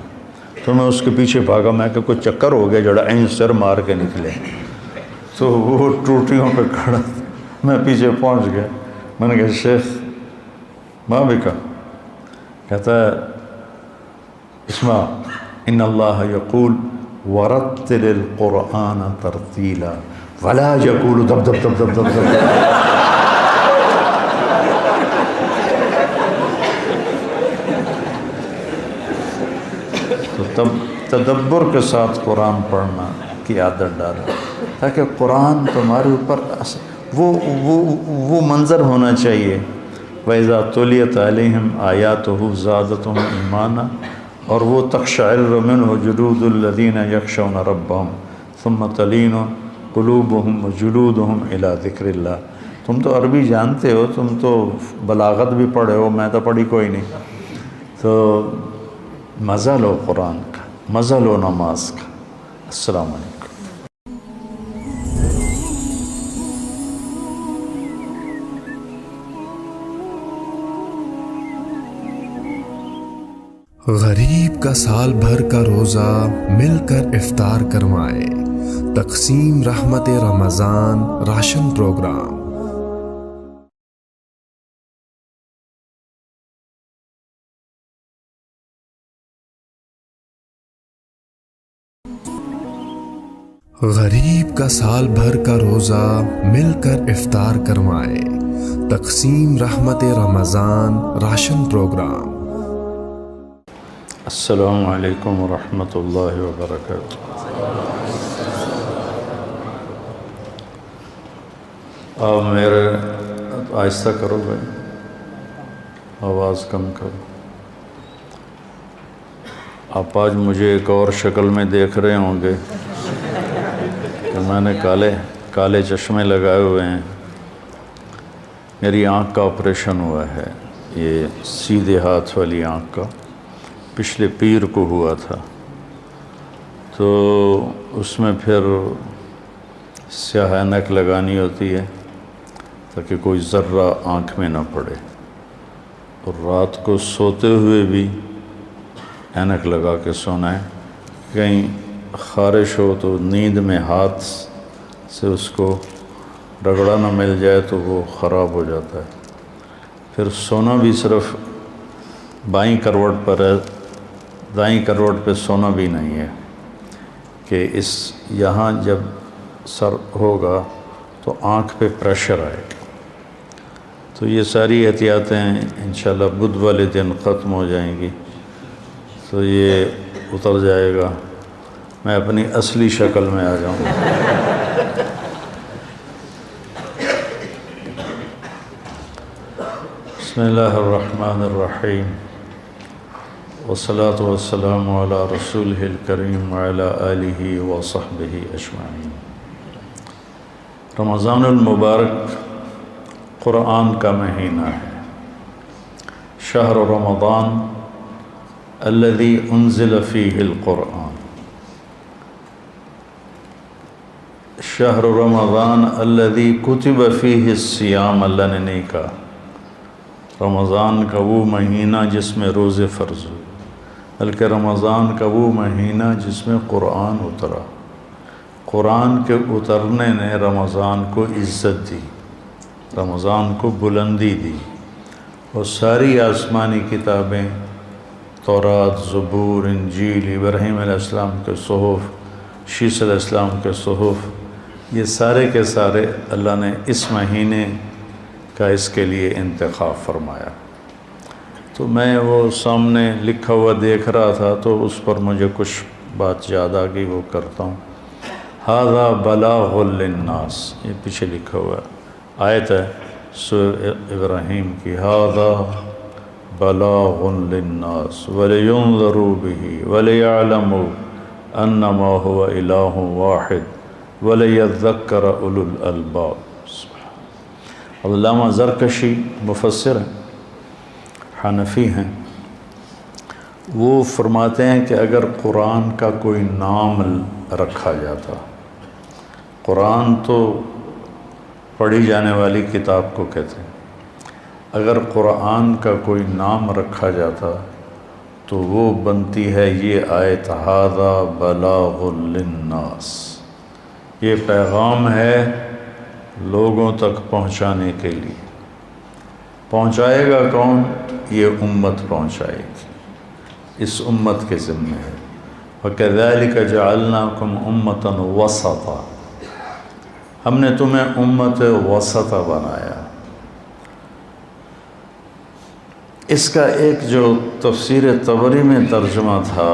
تو میں اس کے پیچھے بھاگا، میں کہ کوئی چکر ہو گیا جڑا این سر مار کے نکلے، تو وہ ٹوٹیوں پہ کھڑا، میں پیچھے پہنچ گیا، میں نے کہا شیخ ماں بکا، کہتا ہے اسمع ان اللہ یقول ورتل القرآن ترتیلا ولا یقول دب دب دب دب دب دب۔ تو تب تدبر کے ساتھ قرآن پڑھنا کی عادت ڈالا، تاکہ قرآن تمہارے اوپر وہ منظر ہونا چاہیے، وَإِذَا تُلِيَتْ عَلَيْهِمْ آيَاتُهُ زَادَتْهُمْ إِيمَانًا، اور وہ تقشعر منه جلود الذين يخشون ربهم ثم تلين قلوبهم وجلودهم إلى ذکر اللہ۔ تم تو عربی جانتے ہو، تم تو بلاغت بھی پڑھے ہو، میں تو پڑھی کوئی نہیں، تو مزہ لو قرآن کا، مزہ لو نماز کا۔ السلام علیکم۔ غریب کا سال بھر کا روزہ مل کر افطار کروائے، تقسیم رحمت رمضان راشن پروگرام۔ غریب کا سال بھر کا روزہ مل کر افطار کروائے، تقسیم رحمت رمضان راشن پروگرام۔ السلام علیکم ورحمۃ اللہ وبرکاتہ۔ آپ میرے آہستہ کرو بھائی، آواز کم کرو۔ آپ آج مجھے ایک اور شکل میں دیکھ رہے ہوں گے کہ میں نے کالے چشمے لگائے ہوئے ہیں، میری آنکھ کا آپریشن ہوا ہے، یہ سیدھے ہاتھ والی آنکھ کا، پچھلے پیر کو ہوا تھا، تو اس میں پھر سیاہ اینک لگانی ہوتی ہے تاکہ کوئی ذرہ آنکھ میں نہ پڑے، اور رات کو سوتے ہوئے بھی اینک لگا کے سونا ہے، کہیں خارش ہو تو نیند میں ہاتھ سے اس کو رگڑا نہ مل جائے تو وہ خراب ہو جاتا ہے۔ پھر سونا بھی صرف بائیں کروٹ پر ہے، دائیں کروٹ پہ سونا بھی نہیں ہے، کہ یہاں جب سر ہوگا تو آنکھ پہ پریشر آئے گا، تو یہ ساری احتیاطیں انشاءاللہ بدھ والے دن ختم ہو جائیں گی، تو یہ اتر جائے گا، میں اپنی اصلی شکل میں آ جاؤں گا۔ بسم اللہ الرحمن الرحیم، والصلاة والسلام علی رسولہ الکریم وعلی آلہ وصحبہ اجمعین۔ رمضان المبارک قرآن کا مہینہ ہے، شہر رمضان الذی انزل فیہ القرآن، شہر رمضان الذی کتب فیہ الصیام، اللہ نے نہیں کہا رمضان کا وہ مہینہ جس میں روزے فرض ہوئے، بلکہ رمضان کا وہ مہینہ جس میں قرآن اترا۔ قرآن کے اترنے نے رمضان کو عزت دی، رمضان کو بلندی دی، اور ساری آسمانی کتابیں، تورات، زبور، انجیل، ابراہیم علیہ السلام کے صحف، شیس علیہ السلام کے صحف، یہ سارے کے سارے اللہ نے اس مہینے کا اس کے لیے انتخاب فرمایا۔ تو میں وہ سامنے لکھا ہوا دیکھ رہا تھا تو اس پر مجھے کچھ بات یاد آ گئی، وہ کرتا ہوں۔ ھذا بلاغ للناس، یہ پیچھے لکھا ہوا آیت ہے سورہ ابراہیم کی، ھذا بلاغ للناس ولینذروا بہ ولیعلموا انما هو الہ واحد ولیذکر اولو الالباب۔ علامہ زرکشی مفسر ہیں، حنفی ہیں، وہ فرماتے ہیں کہ اگر قرآن کا کوئی نام رکھا جاتا، قرآن تو پڑھی جانے والی کتاب کو کہتے ہیں، اگر قرآن کا کوئی نام رکھا جاتا تو وہ بنتی ہے یہ آیت ھذا بلاغ للناس، یہ پیغام ہے لوگوں تک پہنچانے کے لیے۔ پہنچائے گا کون؟ یہ امت پہنچائے گی، اس امت کے ذمہ ہے۔ وَكَذَلِكَ جَعَلْنَاكُمْ أُمَّةً وَسَطًا، ہم نے تمہیں امت وسطا بنایا۔ اس کا ایک جو تفسیر طبری میں ترجمہ تھا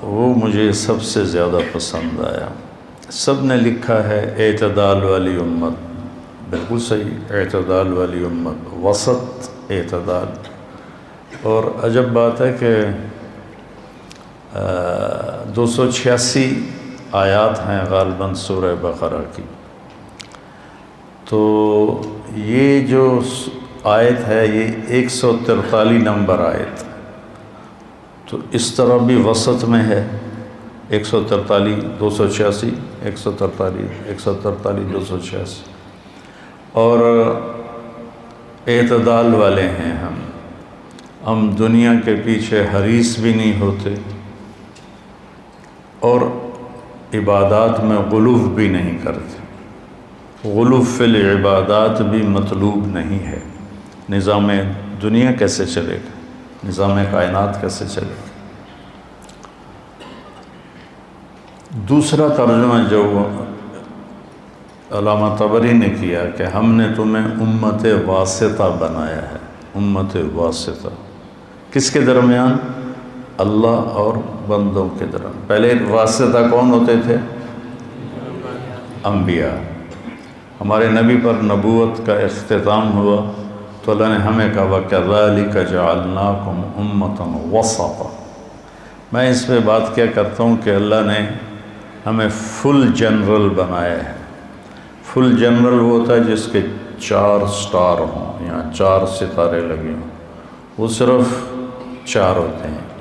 وہ مجھے سب سے زیادہ پسند آیا۔ سب نے لکھا ہے اعتدال والی امت، بالکل صحیح، اعتدال والی امت، وسط، اعتدال۔ اور عجب بات ہے کہ 286 آیات ہیں غالباً سورہ بقرہ کی، تو یہ جو آیت ہے یہ 143 نمبر آیت، تو اس طرح بھی وسط میں ہے، 143 286 143 143 286، اور اعتدال والے ہیں ہم دنیا کے پیچھے حریص بھی نہیں ہوتے اور عبادات میں غلو بھی نہیں کرتے۔ غلو فی العبادات بھی مطلوب نہیں ہے۔ نظام دنیا کیسے چلے گا؟ نظام کائنات کیسے چلے گا؟ دوسرا ترجمہ جو علامہ طبری نے کیا کہ ہم نے تمہیں امت واسطہ بنایا ہے۔ امت واسطہ کس کے درمیان؟ اللہ اور بندوں کے درمیان۔ پہلے واسطہ کون ہوتے تھے؟ انبیاء۔ ہمارے نبی پر نبوت کا اختتام ہوا تو اللہ نے ہمیں کہا وَكَذَلِكَ جَعَلْنَاكُمْ أُمَّةً وَسَطًا۔ میں اس پہ بات کیا کرتا ہوں کہ اللہ نے ہمیں فل جنرل بنایا ہے۔ فل جنرل وہ ہوتا ہے جس کے 4 سٹار ہوں یا 4 ستارے لگے ہوں، وہ صرف 4 ہوتے ہیں۔